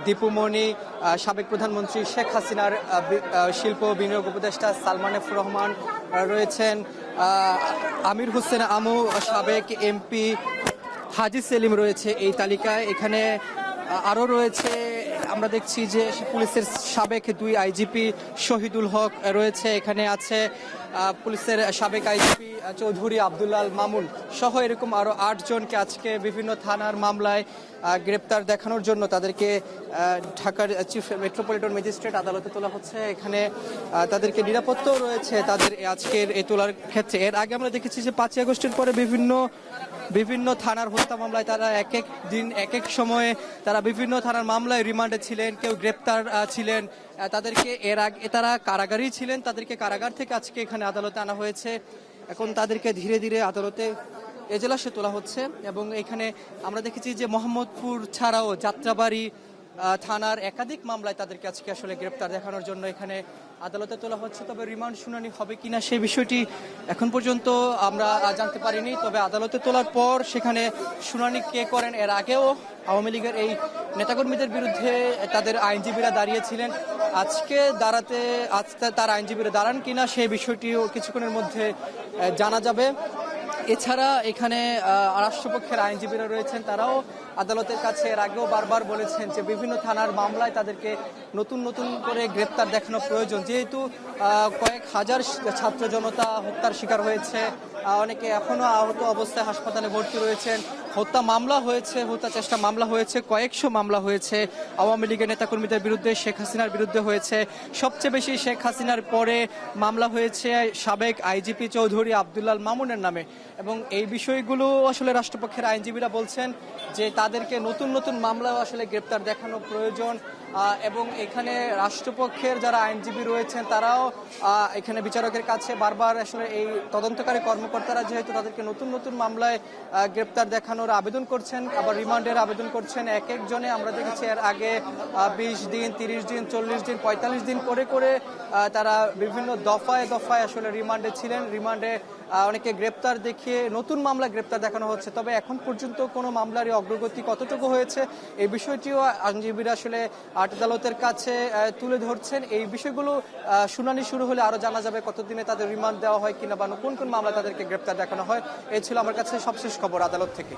দীপুমণি, সাবেক প্রধানমন্ত্রী শেখ হাসিনার শিল্প বিনিয়োগ উপদেষ্টা সালমান এফ রহমান রয়েছেন, আমির হোসেন আমু, সাবেক এমপি হাজি সেলিম রয়েছে এই তালিকায়। এখানে আরও রয়েছে, আমরা দেখছি যে পুলিশের সাবেক 2 আইজিপি শহীদুল হক রয়েছে, এখানে আছে পুলিশের সাবেক আইজিপি চৌধুরী আব্দুল্লাল মামুন সহ এরকম আরও 8 জনকে আজকে বিভিন্ন থানার মামলায় গ্রেপ্তার দেখানোর জন্য তাদেরকে ঢাকার চিফ মেট্রোপলিটন ম্যাজিস্ট্রেট আদালতে তোলা হচ্ছে। এখানে তাদেরকে নিরাপত্তাও রয়েছে তাদের আজকের এই তোলার ক্ষেত্রে। এর আগে আমরা দেখেছি যে 5 আগস্টের পরে বিভিন্ন থানার হত্যা মামলায় তারা এক এক দিন এক এক সময়ে তারা বিভিন্ন থানার মামলায় রিমান্ডে ছিলেন, কেউ গ্রেপ্তার ছিলেন। তাদেরকে এর আগে তারা কারাগারেই ছিলেন, তাদেরকে কারাগার থেকে আজকে এখানে আদালতে আনা হয়েছে। এখন তাদেরকে ধীরে ধীরে আদালতে এজলাসে তোলা হচ্ছে। এবং এখানে আমরা দেখেছি যে মোহাম্মদপুর ছাড়াও যাত্রাবাড়ি থানার একাধিক মামলায় তাদেরকে আজকে আসলে গ্রেপ্তার দেখানোর জন্য এখানে আদালতে তোলা হচ্ছে। তবে রিমান্ড শুনানি হবে কিনা সেই বিষয়টি এখন পর্যন্ত আমরা জানতে পারিনি। তবে আদালতে তোলার পর সেখানে শুনানি কে করেন, এর আগেও আওয়ামী লীগের এই নেতাকর্মীদের বিরুদ্ধে তাদের আইনজীবীরা দাঁড়িয়েছিলেন। আজকে তার আইনজীবীরা দাঁড়ান কিনা সেই বিষয়টিও কিছুক্ষণের মধ্যে জানা যাবে। এছাড়া এখানে রাষ্ট্রপক্ষের আইনজীবীরা রয়েছেন, তারাও আদালতের কাছে এর আগেও বারবার বলেছেন যে বিভিন্ন থানার মামলায় তাদেরকে নতুন করে গ্রেপ্তার দেখানো প্রয়োজন, যেহেতু কয়েক হাজার ছাত্র জনতা হত্যার শিকার হয়েছে, অনেকে এখনো আহত অবস্থায় হাসপাতালে ভর্তি রয়েছেন, হত্যা মামলা হয়েছে, হত্যা চেষ্টা মামলা হয়েছে, কয়েকশো মামলা হয়েছে আওয়ামী লীগের নেতাকর্মীদের বিরুদ্ধে, শেখ হাসিনার বিরুদ্ধে হয়েছে। সবচেয়ে বেশি শেখ হাসিনার পরে মামলা হয়েছে সাবেক আইজিপি চৌধুরী আব্দুল্লাল মামুনের নামে। এবং এই বিষয়গুলো আসলে রাষ্ট্রপক্ষের আইনজীবীরা বলছেন যে তাদেরকে নতুন মামলাও আসলে গ্রেপ্তার দেখানো প্রয়োজন। এবং এখানে রাষ্ট্রপক্ষের যারা আইনজীবী রয়েছেন তারাও এখানে বিচারকের কাছে বারবার আসলে এই তদন্তকারী কর্মকর্তারা যেহেতু তাদেরকে নতুন মামলায় গ্রেপ্তার দেখানোর আবেদন করছেন, আবার রিমান্ডের আবেদন করছেন। এক একজনে আমরা দেখেছি এর আগে 20 দিন, 30 দিন, 40 দিন, 45 দিন করে তারা বিভিন্ন দফায় আসলে রিমান্ডে ছিলেন। রিমান্ডে অনেকে গ্রেপ্তার দেখিয়ে নতুন মামলা গ্রেপ্তার দেখানো হচ্ছে। তবে এখন পর্যন্ত কোনো মামলারই অগ্রগতি কতটুকু হয়েছে এই বিষয়টিও আইনজীবীরা আসলে আদালতের কাছে তুলে ধরছেন। এই বিষয়গুলো শুনানি শুরু হলে আরো জানা যাবে কতদিনে তাদের রিমান্ড দেওয়া হয় কিনা বা কোন কোন মামলা তাদেরকে গ্রেপ্তার দেখানো হয়। এই ছিল আমার কাছে সবশেষ খবর আদালত থেকে।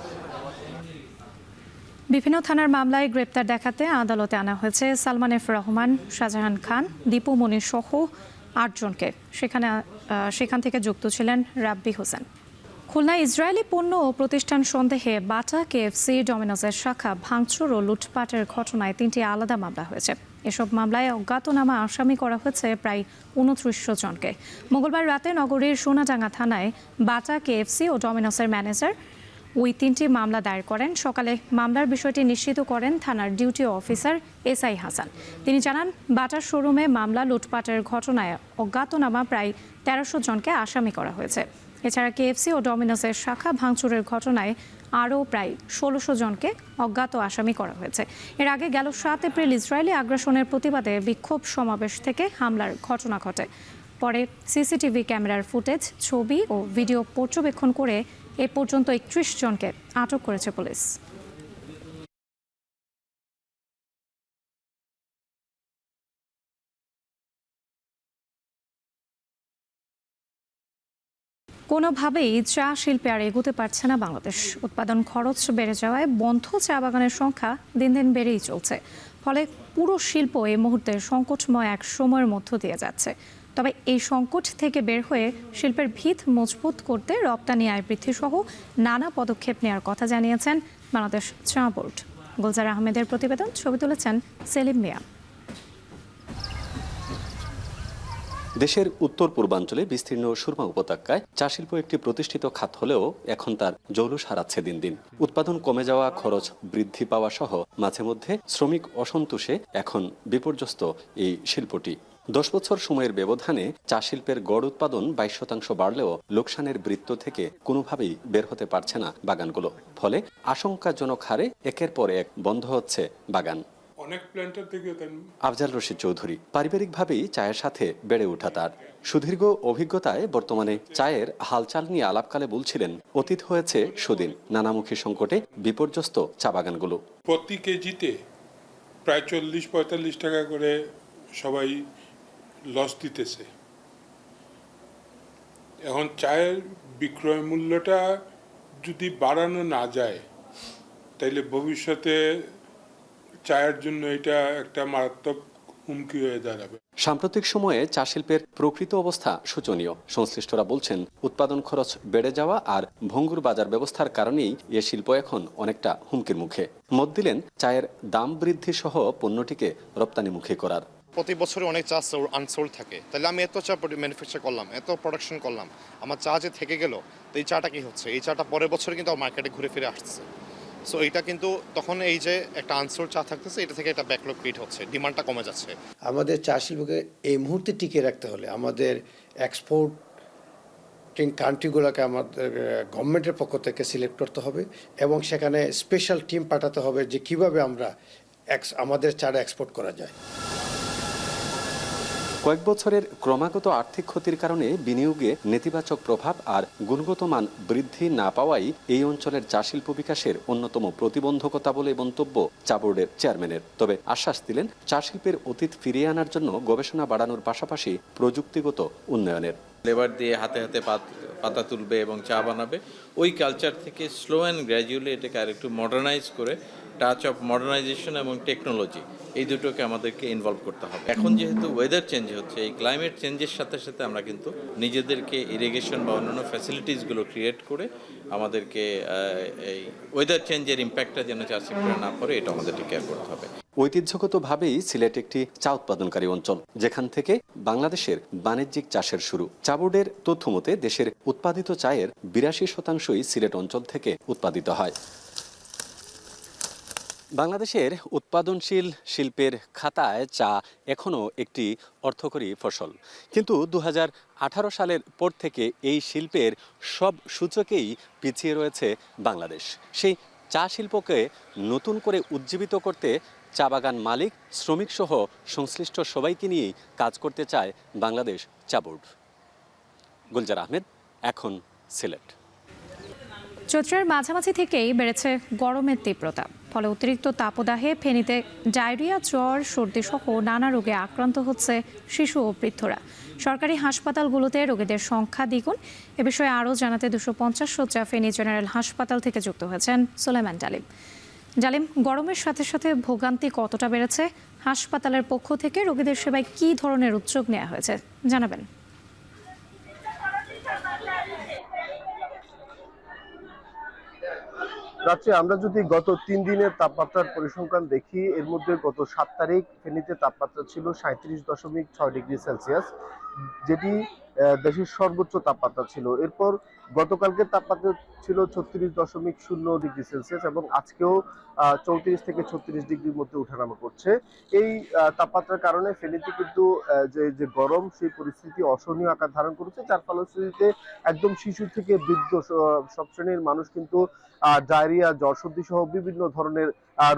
বিভিন্ন থানার মামলায় গ্রেপ্তার দেখাতে আদালতে আনা হয়েছে সালমান এফ রহমান, শাহজাহান খান, দীপু মনি সহ ৮ জনকে। সেখান থেকে যুক্ত ছিলেন রাব্বি হোসেন। খুলনায় ইসরায়েলি পণ্য ও প্রতিষ্ঠান সন্দেহে বাটা কেএফসি ডমিনোজের শাখা ভাঙচুর ও লুটপাটের ঘটনায় 3টি আলাদা মামলা হয়েছে। এসব মামলায় অজ্ঞাতনামা আসামি করা হয়েছে প্রায় ২৯০০ জনকে। মঙ্গলবার রাতে নগরীর সোনাডাঙ্গা থানায় বাটা কেএফসি ও ডমিনোজের ম্যানেজার ওই 3টি মামলা দায়ের করেন। সকালে মামলার বিষয়টি নিশ্চিত করেন থানার ডিউটি অফিসার এসআই হাসান। তিনি জানান, বাটার শোরুমে মামলা লুটপাটের ঘটনায় অজ্ঞাতনামা প্রায় ১৩০০ জনকে আসামি করা হয়েছে। এছাড়া কেএফসি ও ডমিনোজের শাখা ভাঙচুরের ঘটনায় আরও প্রায় ১৬০০ জনকে অজ্ঞাত আসামি করা হয়েছে। এর আগে গেল ৭ এপ্রিল ইসরায়েলি আগ্রাসনের প্রতিবাদে বিক্ষোভ সমাবেশ থেকে হামলার ঘটনা ঘটে। পরে সিসিটিভি ক্যামেরার ফুটেজ, ছবি ও ভিডিও পর্যবেক্ষণ করে এ পর্যন্ত ৩১ জনকে আটক করেছে পুলিশ। কোনোভাবেই চা শিল্পে আর এগোতে পারছে না বাংলাদেশ। উৎপাদন খরচ বেড়ে যাওয়ায় বন্ধ চা বাগানের সংখ্যা দিন দিন বেড়েই চলছে। ফলে পুরো শিল্প এই মুহূর্তে সংকটময় এক সময়ের মধ্য দিয়ে যাচ্ছে। তবে এই সংকট থেকে বের হয়ে শিল্পের ভিত মজবুত করতে রপ্তানি আয় বৃদ্ধি সহ নানা পদক্ষেপ নেওয়ার কথা জানিয়েছেন বাংলাদেশ চা বোর্ড। গুলজার আহমেদের প্রতিবেদন, ছবি তুলেছেন সেলিম মিয়া। দেশের উত্তর পূর্বাঞ্চলে বিস্তীর্ণ সুরমা উপত্যকায় চা শিল্প একটি প্রতিষ্ঠিত খাত হলেও এখন তার জৌলুস হারাচ্ছে দিন দিন। উৎপাদন কমে যাওয়া, খরচ বৃদ্ধি পাওয়া সহ মাঝে মধ্যে শ্রমিক অসন্তোষে এখন বিপর্যস্ত এই শিল্পটি। 10 বছর সময়ের ব্যবধানে চা শিল্পের গড় উৎপাদন 22% বাড়লেও লোকসানের বৃত্ত থেকে কোনোভাবেই বের হতে পারছে না বাগানগুলো। ফলে আশঙ্কাজনক হারে একের পর এক বন্ধ হচ্ছে বাগান। আফজাল রশিদ চৌধুরী পারিবারিকভাবেই চায়ের সাথে বেড়ে ওঠা তার সুদীর্ঘ অভিজ্ঞতায় বর্তমানে চায়ের হালচাল নিয়ে আলাপকালে বলছিলেন, অতীত হয়েছে সুদিন, নানামুখী সংকটে বিপর্যস্ত চা বাগানগুলো। প্রতি কেজিতে প্রায় 40-45 টাকা করে সবাই লস দিতেছে। এখন চায়ের বিক্রয় মূল্যটা যদি বাড়ানো না যায় তাইলে ভবিষ্যতে চায়ের জন্য এটা একটা মারাত্মক হুমকি হয়ে দাঁড়াবে। সাম্প্রতিক সময়ে চা শিল্পের প্রকৃত অবস্থা শোচনীয়। সংশ্লিষ্টরা বলছেন, উৎপাদন খরচ বেড়ে যাওয়া আর ভঙ্গুর বাজার ব্যবস্থার কারণেই এ শিল্প এখন অনেকটা হুমকির মুখে। মত দিলেন চায়ের দাম বৃদ্ধি সহ পণ্যটিকে রপ্তানিমুখী করার। প্রতি বছরে অনেক চা আনসোল্ড থাকে, তাহলে আমি এত চা ম্যানুফ্যাকচার করলাম, এত প্রোডাকশন করলাম, আমার চা যে থেকে গেল, তো এই চাটা কি হচ্ছে? এই চাটা পরের বছর কিন্তু মার্কেটে ঘুরে ফিরে আসছে। সো এটা কিন্তু তখন এই যে একটা আনসোল্ড চা থাকতেছে, এটা থেকে একটা ব্যাকলগ ক্রিয়েট হচ্ছে, ডিমান্ডটা কমে যাচ্ছে। আমাদের চা শিল্পকে এই মুহূর্তে টিকিয়ে রাখতে হলে আমাদের এক্সপোর্টিং কান্ট্রিগুলোকে আমাদের গভর্নমেন্টের পক্ষ থেকে সিলেক্ট করতে হবে এবং সেখানে স্পেশাল টিম পাঠাতে হবে যে কিভাবে আমরা আমাদের চাটা এক্সপোর্ট করা যায়। কয়েক বছরের ক্রমাগত আর্থিক ক্ষতির কারণে বিনিয়োগে নেতিবাচক প্রভাব আর গুণগত মান বৃদ্ধি না পাওয়াই এই অঞ্চলের চা শিল্প বিকাশের অন্যতম প্রতিবন্ধকতা বলে মন্তব্য চা বোর্ডের চেয়ারম্যানের। তবে আশ্বাস দিলেন, চা শিল্পের অতীত ফিরিয়ে আনার জন্য গবেষণা বাড়ানোর পাশাপাশি প্রযুক্তিগত উন্নয়নের। লেবার দিয়ে হাতে হাতে পাতা তুলবে এবং চা বানাবে, ওই কালচার থেকে স্লো অ্যান্ড গ্র্যাজুয়ালি এটাকে আর একটু মডার্নাইজ করে টাচ অফ মডার্নাইজেশন এবং টেকনোলজি এই দুটোকে আমাদেরকে ইনভলভ করতে হবে। এখন যেহেতু ওয়েদার চেঞ্জ হচ্ছে, এই ক্লাইমেট চেঞ্জের সাথে সাথে আমরা কিন্তু নিজেদেরকে ইরিগেশন বা অন্যান্য ফ্যাসিলিটিসগুলো ক্রিয়েট করে আমাদেরকে এই ওয়েদার চেঞ্জের ইম্প্যাক্টটা যেন চা সেক্টরে না পড়ে, এটা আমাদেরকে কেয়ার করতে হবে। ঐতিহ্যগতভাবেই সিলেট একটি চা উৎপাদনকারী অঞ্চল, যেখান থেকে বাংলাদেশের বাণিজ্যিক চাষের শুরু। চা বোর্ডের তথ্য মতে দেশের উৎপাদিত চায়ের 82% সিলেট অঞ্চল থেকে উৎপাদিত হয়। বাংলাদেশের উৎপাদনশীল শিল্পের খাতায় চা এখনও একটি অর্থকরী ফসল, কিন্তু 2018 সালের পর থেকে এই শিল্পের সব সূচকেই পিছিয়ে রয়েছে বাংলাদেশ। সেই চা শিল্পকে নতুন করে উজ্জীবিত করতে চা বাগান মালিক, শ্রমিক সহ সংশ্লিষ্ট সবাইকে নিয়েই কাজ করতে চায় বাংলাদেশ চা বোর্ড। গুলজার আহমেদ, এখন সিলেট। চৈত্রের মাঝামাঝি থেকেই বেড়েছে গরমের তীব্রতা, ফলে অতিরিক্ত তাপদাহে ফেনীতে ডায়রিয়া, জ্বর, সর্দি সহ নানা রোগে আক্রান্ত হচ্ছে শিশু ও বৃদ্ধরা। সরকারি হাসপাতালগুলোতে রোগীদের সংখ্যা দ্বিগুণ। এ বিষয়ে আরও জানাতে 250 শয্যা ফেনী জেনারেল হাসপাতাল থেকে যুক্ত হয়েছেন সুলাইমান ডালিম। ডালিম, গরমের সাথে সাথে ভোগান্তি কতটা বেড়েছে? হাসপাতালের পক্ষ থেকে রোগীদের সেবায় কী ধরনের উদ্যোগ নেওয়া হয়েছে জানাবেন। রাত্রে আমরা যদি গত 3 দিনের তাপমাত্রার পরিসংখ্যান দেখি, এর মধ্যে গত 7 তারিখ ফেনীতে তাপমাত্রা ছিল 37.6 ডিগ্রি সেলসিয়াস, যেটি দেশের সর্বোচ্চ তাপমাত্রা ছিল। এরপর গতকালকে তাপমাত্রা ছিল 36.0 ডিগ্রি সেলসিয়াস এবং আজকেও 34 থেকে 36 ডিগ্রির মধ্যে ওঠানামা করছে। এই তাপমাত্রার কারণে ফেনীতে কিন্তু যে গরম, সেই পরিস্থিতি অসহনীয় আকার ধারণ করেছে, যার ফলশ্রুতিতে একদম শিশু থেকে বৃদ্ধ সব শ্রেণীর মানুষ কিন্তু ডায়রিয়া, জ্বর, সর্দি সহ বিভিন্ন ধরনের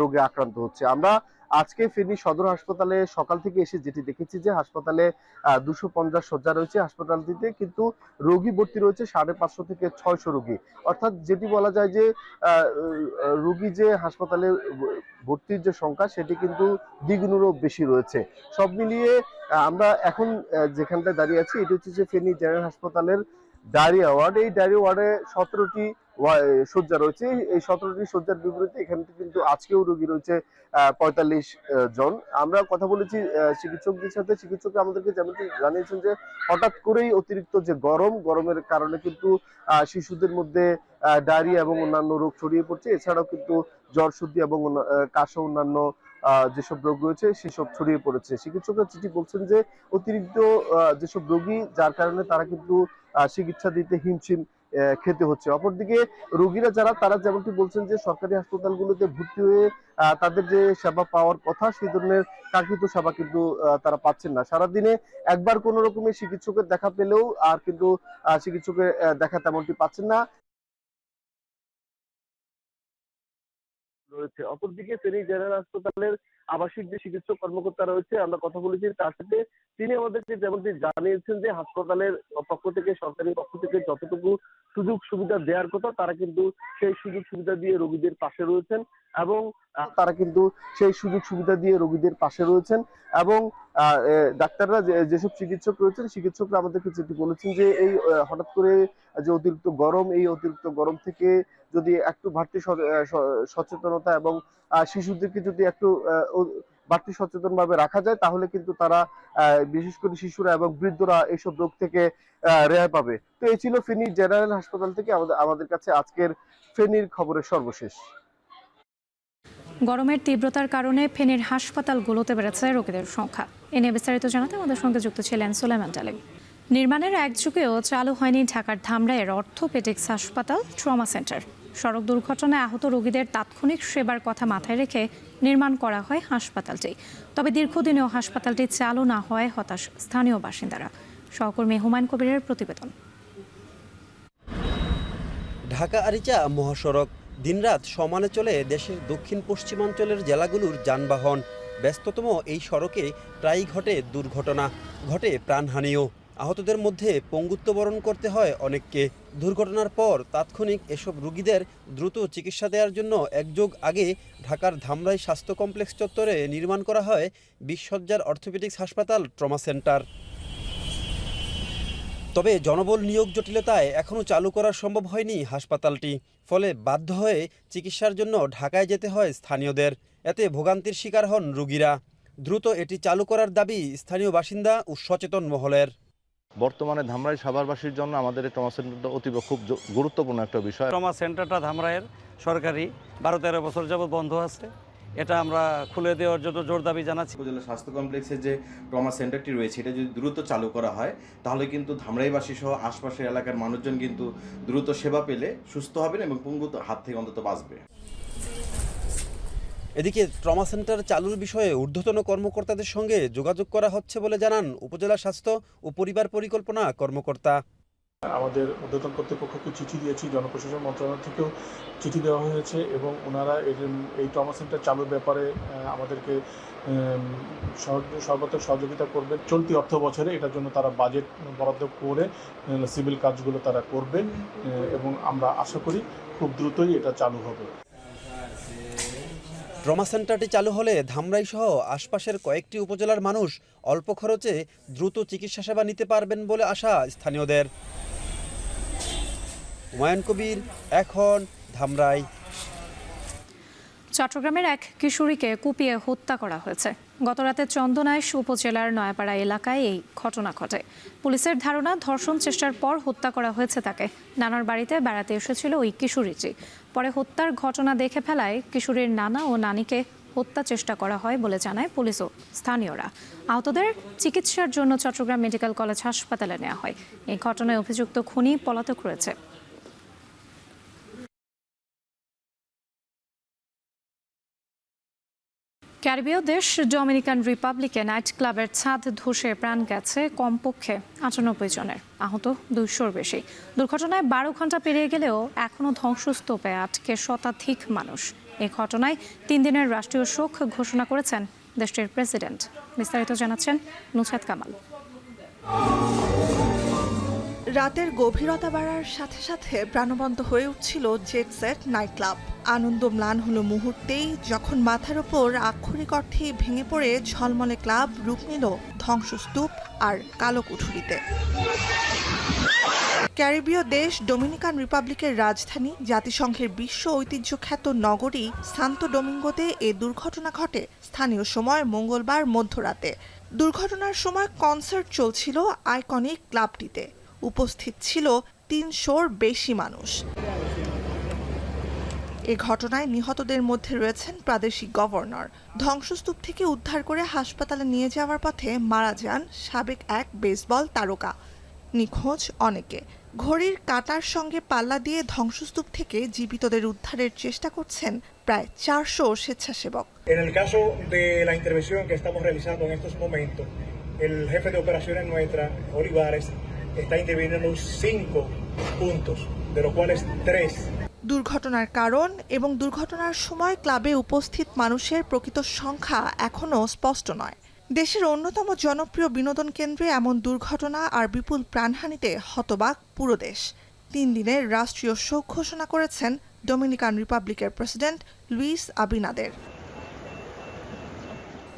রোগে আক্রান্ত হচ্ছে। আমরা আজকে ফেনী সদর হাসপাতালে সকাল থেকে এসে যেটি দেখেছি যে হাসপাতালে 250 শয্যা রয়েছে হাসপাতালটিতে, কিন্তু রোগী ভর্তি রয়েছে 550 থেকে 600 রোগী। অর্থাৎ যেটি বলা যায় যে রোগী যে হাসপাতালে ভর্তির যে সংখ্যা, সেটি কিন্তু দ্বিগুণেরও বেশি রয়েছে। সব মিলিয়ে আমরা এখন যেখানটায় দাঁড়িয়ে আছি, এটি হচ্ছে যে ফেনী জেনারেল হাসপাতালের ডায়রিয়া ওয়ার্ড। এই ডায়রিয়া ওয়ার্ডে 17টি শয্যা রয়েছে। এই 17টি শয্যার বিপরীতে এখানে কিন্তু আজকেও রোগী রয়েছে 45 জন। আমরা কথা বলেছি চিকিৎসকদের সাথে। চিকিৎসকরা আমাদেরকে যেমনটি জানিয়েছেন যে হঠাৎ করেই অতিরিক্ত যে গরমের কারণে কিন্তু শিশুদের মধ্যে ডায়রিয়া এবং অন্যান্য রোগ ছড়িয়ে পড়ছে। এছাড়াও কিন্তু জ্বর, সর্দি এবং কাশি, অন্যান্য যেসব রোগ রয়েছে সেসব ছড়িয়ে পড়েছে। চিকিৎসকরা যেটি বলছেন যে অতিরিক্ত যেসব রোগী, যার কারণে তারা কিন্তু চিকিৎসা দিতে হিমশিম খেতে হচ্ছে। অপরদিকে রোগীরা তারা যেমনটি বলছেন যে সরকারি হাসপাতালগুলোতে ভর্তি হয়ে তাদের যে সেবা পাওয়ার কথা, সেই ধরনের কাঙ্ক্ষিত সেবা কিন্তু তারা পাচ্ছেন না। সারাদিনে একবার কোনো রকমের চিকিৎসকের দেখা পেলেও আর কিন্তু চিকিৎসকের দেখা তেমনটি পাচ্ছেন না। রয়েছে অপরদিকে ফেনী জেনারেল হাসপাতালের আবাসিক যে চিকিৎসক কর্মকর্তা রয়েছে, আমরা কথা বলেছি তার সাথে। তিনি আমাদেরকে যেমনটি জানিয়েছেন যে হাসপাতালের পক্ষ থেকে, সরকারি পক্ষ থেকে যতটুকু সুযোগ সুবিধা দেওয়ার কথা, তারা কিন্তু সেই সুযোগ সুবিধা দিয়ে রোগীদের পাশে রয়েছেন এবং ডাক্তাররা যেসব চিকিৎসক রয়েছেন, চিকিৎসকরা আমাদেরকে যেটি বলেছেন যে এই হঠাৎ করে যে অতিরিক্ত গরম, এই অতিরিক্ত গরম থেকে যদি একটু বাড়তি সচেতনতা এবং শিশুদেরকে যদি একটু বাড়তি সচেতন ভাবে রাখা যায়, তাহলে কিন্তু তারা বিশেষ করে শিশুরা এবং বৃদ্ধরা এইসব রোগ থেকে রেহাই পাবে। তো এই ছিল ফেনী জেনারেল হাসপাতাল থেকে আমাদের কাছে আজকের ফেনীর খবরের সর্বশেষ। গরমের তীব্রতার কারণে ফেনীর হাসপাতালগুলোতে বেড়েছে রোগীদের সংখ্যা। এ নিয়ে বিস্তারিত জানাতে আমাদের সঙ্গে যুক্ত ছিলেন সুলাইমান ডালিম। নির্মাণের এক যুগেও চালু হয়নি ঢাকার ধামরাইয়ের অর্থোপেডিক্স হাসপাতাল, ট্রমা সেন্টার। সড়ক দুর্ঘটনায় আহত রোগীদের তাৎক্ষণিক সেবার কথা মাথায় রেখে নির্মাণ করা হয় হাসপাতালটি। তবে দীর্ঘদিনেও হাসপাতালটি চালু না হওয়ায় হতাশ স্থানীয় বাসিন্দারা। সহকর্মী হুমায়ুন কবিরের প্রতিবেদন। ঢাকা আরিচা মহাসড়ক দিনরাত সমানে চলে দেশের দক্ষিণ পশ্চিমাঞ্চলের জেলাগুলোর যানবাহন। ব্যস্ততম এই সড়কে প্রায়ই ঘটে দুর্ঘটনা, ঘটে প্রাণহানিও। আহতদের মধ্যে পঙ্গুত্ব বরণ করতে হয় অনেককে। দুর্ঘটনার পর তাৎক্ষণিক এসব রোগীদের দ্রুত চিকিৎসা দেওয়ার জন্য এক যুগ আগে ঢাকার ধামরাই স্বাস্থ্য কমপ্লেক্স চত্বরে নির্মাণ করা হয় 20 শয্যার অর্থোপেডিক্স হাসপাতাল, ট্রমা সেন্টার। তবে জনবল নিয়োগ জটিলতায় এখনও চালু করা সম্ভব হয়নি হাসপাতালটি। ফলে বাধ্য হয়ে চিকিৎসার জন্য ঢাকায় যেতে হয় স্থানীয়দের। এতে ভোগান্তির শিকার হন রোগীরা। দ্রুত এটি চালু করার দাবি স্থানীয় বাসিন্দা ও সচেতন মহলের। বর্তমানে ধামরাই সাভারবাসীর জন্য আমাদের এই ট্রমা সেন্টারটা অতীব খুব গুরুত্বপূর্ণ একটা বিষয়। ট্রমা সেন্টারটা ধামরাইয়ের সরকারি 12-13 বছর যাবত বন্ধ আছে। এটা আমরা খুলে দেওয়ার জন্য জোর দাবি জানাচ্ছি। উপজেলা স্বাস্থ্য কমপ্লেক্সে যে ট্রমা সেন্টারটি রয়েছে, এটা যদি দ্রুত চালু করা হয়, তাহলে কিন্তু ধামরাইবাসী সহ আশপাশের এলাকার মানুষজন কিন্তু দ্রুত সেবা পেলে সুস্থ হবেন এবং পঙ্গুর হাত থেকে অন্তত বাঁচবে। এদিকে ট্রমা সেন্টার চালুর বিষয়ে ঊর্ধ্বতন কর্মকর্তাদের সঙ্গে যোগাযোগ করা হচ্ছে বলে জানান উপজেলা স্বাস্থ্য ও পরিবার পরিকল্পনা কর্মকর্তা। আমাদের ঊর্ধ্বতন কর্তৃপক্ষকে চিঠি দিয়েছি, জনপ্রশাসন মন্ত্রণালয় থেকেও চিঠি দেওয়া হয়েছে এবং ওনারা এই ট্রমা সেন্টার চালুর ব্যাপারে আমাদেরকে সর্বত্র সহযোগিতা করবে। চলতি অর্থ বছরে এটার জন্য তারা বাজেট বরাদ্দ করে সিভিল কাজগুলো তারা করবে এবং আমরা আশা করি খুব দ্রুতই এটা চালু হবে। ট্রমা সেন্টারটি চালু হলে ধামরাই সহ আশপাশের কয়েকটি উপজেলার মানুষ অল্প খরচে দ্রুত চিকিৎসা সেবা নিতে পারবেন বলে আশা স্থানীয়দের। হুমায়ুন কবির, এখন ধামরাই। চট্টগ্রামের এক কিশোরীকে কুপিয়ে হত্যা করা হয়েছে। গতরাতে চন্দনাইশ উপজেলার নয়াপাড়া এলাকায় এই ঘটনা ঘটে। পুলিশের ধারণা ধর্ষণ চেষ্টার পর হত্যা করা হয়েছে তাকে। নানার বাড়িতে বেড়াতে এসেছিল ওই কিশোরীটি। পরে হত্যার ঘটনা দেখে ফেলায় কিশোরীর নানা ও নানিকে হত্যা চেষ্টা করা হয় বলে জানায় পুলিশ ও স্থানীয়রা। আহতদের চিকিৎসার জন্য চট্টগ্রাম মেডিকেল কলেজ হাসপাতালে নেওয়া হয়। এই ঘটনায় অভিযুক্ত খুনি পলাতক রয়েছে। ক্যারিবীয় দেশ ডমিনিকান রিপাবলিকে নাইট ক্লাবের ছাদ ধসে প্রাণ গেছে কমপক্ষে 98 জনের, আহত 200-র বেশি। দুর্ঘটনায় 12 ঘন্টা পেরিয়ে গেলেও এখনও ধ্বংসস্তূপে আটকে শতাধিক মানুষ। এই ঘটনায় 3 দিনের রাষ্ট্রীয় শোক ঘোষণা করেছেন দেশটির প্রেসিডেন্ট। বিস্তারিত জানাচ্ছেন নুসরাত কামাল। রাতের গভীরতা বাড়ার সাথে সাথে প্রাণবন্ত হয়ে উঠছিল জেট সেট নাইট ক্লাব। আনন্দ ম্লান হলো মুহূর্তেই যখন মাথার ওপর আক্ষরিক অর্থেই ভেঙে পড়ে ঝলমলে ক্লাব রূপ নিল ধ্বংসস্তূপ আর কালো কুঠুরিতে। ক্যারিবীয় দেশ ডোমিনিকান রিপাবলিকের রাজধানী জাতিসংঘের বিশ্ব ঐতিহ্য খ্যাত নগরী সান্তো ডোমিঙ্গোতে এ দুর্ঘটনা ঘটে স্থানীয় সময় মঙ্গলবার মধ্যরাতে। দুর্ঘটনার সময় কনসার্ট চলছিল আইকনিক ক্লাবটিতে। উপস্থিত ছিল 300-র বেশি মানুষ। এ ঘটনায় নিহতদের মধ্যে রয়েছেন প্রাদেশিক গভর্নর। ধ্বংসস্তূপ থেকে উদ্ধার করে হাসপাতালে নিয়ে যাওয়ার পথে মারা যান সাবেক এক বেসবল তারকা। নিখোঁজ অনেকে। ঘড়ির কাঁটার সঙ্গে পাল্লা দিয়ে ধ্বংসস্তূপ থেকে জীবিতদের উদ্ধারের চেষ্টা করছেন প্রায় 400 স্বেচ্ছাসেবক। En el caso de la intervención que estamos realizando en estos momentos, el jefe de operaciones nuestra, Olivares, está interviniendo 5 puntos, de los cuales 3 দুর্ঘটনার কারণ এবং দুর্ঘটনার সময় ক্লাবে উপস্থিত মানুষের প্রকৃত সংখ্যা এখনও স্পষ্ট নয়। দেশের অন্যতম জনপ্রিয় বিনোদন কেন্দ্রে এমন দুর্ঘটনা আর বিপুল প্রাণহানিতে হতবাক পুরো দেশ। 3 দিনের রাষ্ট্রীয় শোক ঘোষণা করেছেন ডোমিনিকান রিপাবলিকের প্রেসিডেন্ট লুইস আবিনাদের।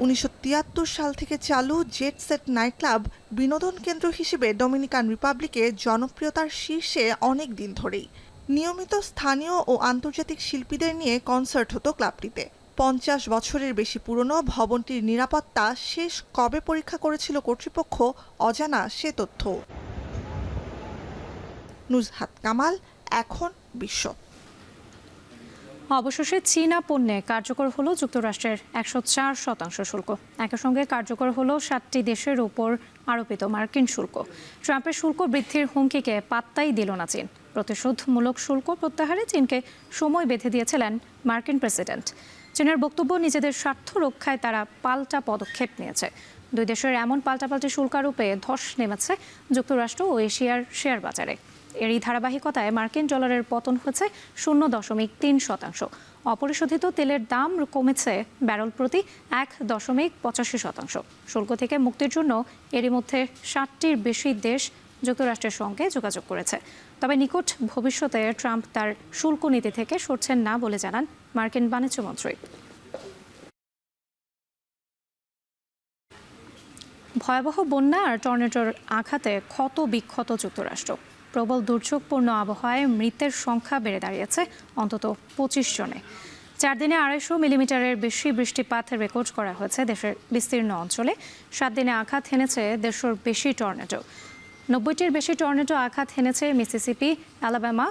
1973 সাল থেকে চালু জেট সেট নাইট ক্লাব বিনোদন কেন্দ্র হিসেবে ডোমিনিকান রিপাবলিকে জনপ্রিয়তার শীর্ষে অনেক দিন ধরেই। নিয়মিত স্থানীয় ও আন্তর্জাতিক শিল্পীদের নিয়ে কনসার্ট হতো ক্লাবটিতে। 50 বছরের বেশি পুরনো ভবনটির নিরাপত্তা শেষ কবে পরীক্ষা করেছিল কর্তৃপক্ষ অজানা সে তথ্য। নুসরাত কামাল, এখন বিশ্ব। অবশেষে চীনা পণ্যে কার্যকর হলো যুক্তরাষ্ট্রের 104% শুল্ক। একই সঙ্গে কার্যকর হলো 7টি দেশের উপর আরোপিত মার্কিন শুল্ক। ট্রাম্পের শুল্ক বৃদ্ধির হুমকিকে পাত্তাই দিল না চীন। প্রতিশোধমূলক শুল্ক প্রত্যাহারে চীনকে সময় বেঁধে দিয়েছিলেন মার্কিন প্রেসিডেন্ট। চীনের বক্তব্য, নিজেদের স্বার্থ রক্ষায় তারা পাল্টা পদক্ষেপ নিয়েছে। দুই দেশের এমন পাল্টাপাল্টি শুল্কারোপে ধস নেমেছে যুক্তরাষ্ট্র ও এশিয়ার শেয়ার বাজারে। এরই ধারাবাহিকতায় মার্কিন ডলারের পতন হয়েছে 0.3%। অপরিশোধিত তেলের দাম কমেছে ব্যারেল প্রতি 1.85%। শুল্ক থেকে মুক্তির জন্য এরই মধ্যে 60টির বেশি দেশ যুক্তরাষ্ট্রের সঙ্গে যোগাযোগ করেছে। তবে নিকট ভবিষ্যতে ট্রাম্প তার শুল্ক নীতি থেকে সরছেন না বলে জানান মার্কিন বাণিজ্যমন্ত্রী। ভয়াবহ বন্যা আর টর্নেডোর আঘাতে ক্ষত বিক্ষত যুক্তরাষ্ট্র। প্রবল দুর্যোগপূর্ণ আবহাওয়ায় মৃতের সংখ্যা বেড়ে দাঁড়িয়েছে অন্তত 25 জনে। 4 দিনে 250 মিলিমিটারের বেশি বৃষ্টিপাত রেকর্ড করা হয়েছে দেশের বিস্তীর্ণ অঞ্চলে। 7 দিনে আঘাত হেনেছে 150-র বেশি টর্নেডো। 90টির বেশি টর্নেডো আঘাত হেনেছে মিসিসিপি, অ্যালাবামা,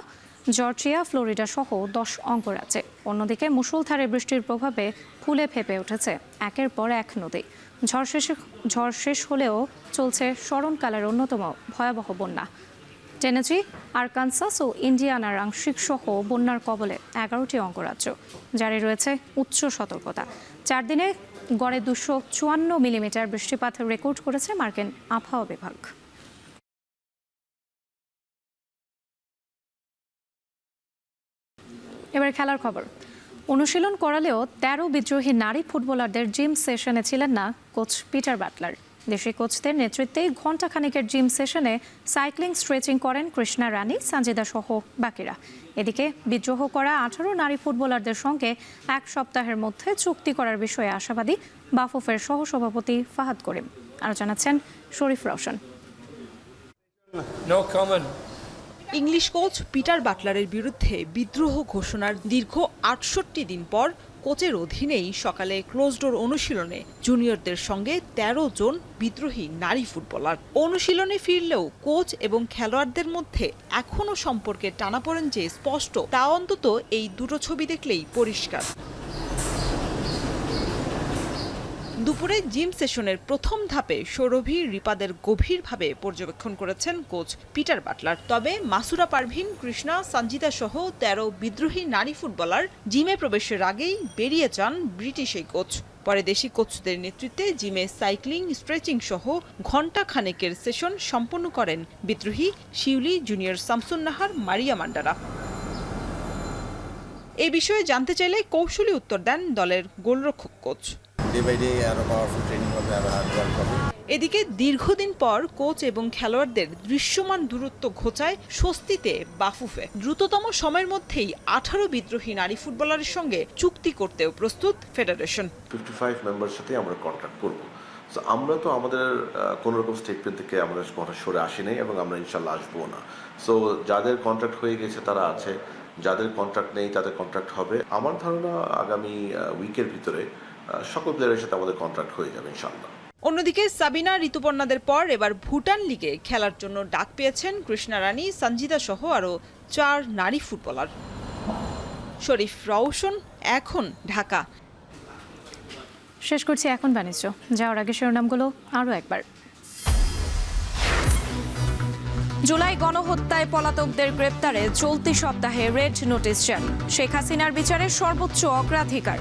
জর্জিয়া, ফ্লোরিডা সহ 10 অঙ্গরাজ্যে। অন্যদিকে মুষলধারে বৃষ্টির প্রভাবে ফুলে ফেপে উঠেছে একের পর এক নদী। ঝড় শেষ হলেও চলছে স্মরণকালের অন্যতম ভয়াবহ বন্যা। টেনেসি, আরকানসাস ও ইন্ডিয়ানার আংশিক সহ বন্যার কবলে 11টি অঙ্গরাজ্য। জারি রয়েছে উচ্চ সতর্কতা। 4 দিনে গড়ে 254 মিলিমিটার বৃষ্টিপাত রেকর্ড করেছে মার্কিন আবহাওয়া বিভাগ। এবার খেলার খবর। অনুশীলন করালেও 13 বিদ্রোহী নারী ফুটবলারদের জিম সেশনে ছিলেন না কোচ পিটার বাটলার। দেশি কোচদের নেতৃত্বে ঘণ্টাখানেকের জিম সেশনে সাইক্লিং, স্ট্রেচিং করেন কৃষ্ণা রানী, সানজিদা সহ বাকিরা। এদিকে বিদ্রোহ করা 18 নারী ফুটবলারদের সঙ্গে 1 সপ্তাহের মধ্যে চুক্তি করার বিষয়ে আশাবাদী বাফুফের সহসভাপতি ফাহাদ করিম। আরও জানাচ্ছেন শরীফ রওশন। ইংলিশ কোচ পিটার বাটলারের বিরুদ্ধে বিদ্রোহ ঘোষণার দীর্ঘ 68 দিন পর কোচের অধীনেই সকালে ক্লোজডোর অনুশীলনে জুনিয়রদের সঙ্গে 13 জন বিদ্রোহী নারী ফুটবলার। অনুশীলনে ফিরলেও কোচ এবং খেলোয়াড়দের মধ্যে এখনও সম্পর্কের টানাপোড়েন যে স্পষ্ট, তা অন্তত এই দুটো ছবি দেখলেই পরিষ্কার। দুপুরে জিম সেশনের প্রথম ধাপে সৌরভী, রিপাদের গভীরভাবে পর্যবেক্ষণ করেছেন কোচ পিটার বাটলার। তবে মাসুরা পারভিন, কৃষ্ণা, সঞ্জিতা সহ 13 বিদ্রোহী নারী ফুটবলার জিমে প্রবেশের আগেই বেরিয়ে যান ব্রিটিশ এই কোচ। পরে দেশি কোচদের নেতৃত্বে জিমে সাইক্লিং, স্ট্রেচিং সহ ঘণ্টা খানেকের সেশন সম্পন্ন করেন বিদ্রোহী শিউলি, জুনিয়র শামসুন নাহার, মারিয়া মান্ডারা। এই বিষয়ে জানতে চাইলে কৌশলী উত্তর দেন দলের গোলরক্ষক কোচ। এদিকে দীর্ঘদিন পর কোচ এবং খেলোয়াড়দের দৃশ্যমান দূরত্ব ঘোচায় স্বস্তিতে বাফুফে। দ্রুততম সময়ের মধ্যেই 18 বিদ্রোহী নারী ফুটবলারের সঙ্গে চুক্তি করতেও প্রস্তুত ফেডারেশন। 55 মেম্বারের সাথে আমরা কন্ট্রাক্ট করব। সো আমরা তো আমাদের কোনো রকম স্টেটমেন্ট থেকে আমাদের কথা সরে আসি নাই এবং আমরা ইনশাল্লাহ আসবো না। সো যাদের কন্ট্রাক্ট হয়ে গেছে তারা আছে, যাদের কন্ট্রাক্ট নেই তাদের কন্ট্রাক্ট হবে। আমার ধারণা আগামী উইকের ভিতরে সকল প্লেয়ারের সাথে আমাদের কন্ট্রাক্ট হয়ে যাবে ইনশাল্লাহ। অন্যদিকে সাবিনা, ঋতুপর্ণাদের পর এবার ভুটান লিগে খেলার জন্য ডাক পেয়েছেন কৃষ্ণা রানী, সঞ্জিদা সহ আরও 4 নারী ফুটবলার। শরীফ রওশন, এখন, ঢাকা। শেষ করছি এখন বাণিজ্য। যাওয়ার আগে শিরোনামগুলো আরও একবার। জুলাই গণহত্যায় পলাতকদের গ্রেপ্তারে চলতি সপ্তাহে রেড নোটিশ জারি। শেখ হাসিনার বিচারে সর্বোচ্চ অগ্রাধিকার।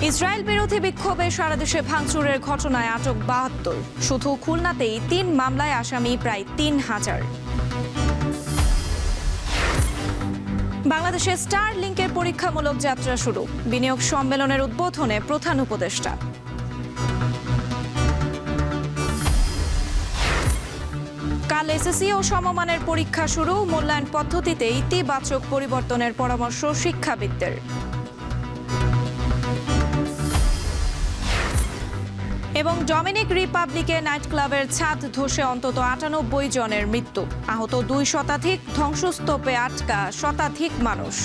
ইসরায়েল বিরোধী বিক্ষোভে সারা দেশে ভাঙচুরের ঘটনায় আটক 72। শুধু খুলনাতেই 3 মামলায় আসামি প্রায় 3000। বাংলাদেশে স্টার লিংকের পরীক্ষামূলক যাত্রা শুরু। বিনিয়োগ সম্মেলনের উদ্বোধনে প্রধান উপদেষ্টা। কাল এসএসসি ও সমমানের পরীক্ষা শুরু। মূল্যায়ন পদ্ধতিতে ইতিবাচক পরিবর্তনের পরামর্শ শিক্ষাবিদদের। এবং ডমিনিক রিপাবলিকে নাইট ক্লাবের ছাদ ধসে অন্তত 98 জনের মৃত্যু। আহত 2 শতাধিক, ধ্বংসস্তূপে আটকা শতাধিক মানুষ।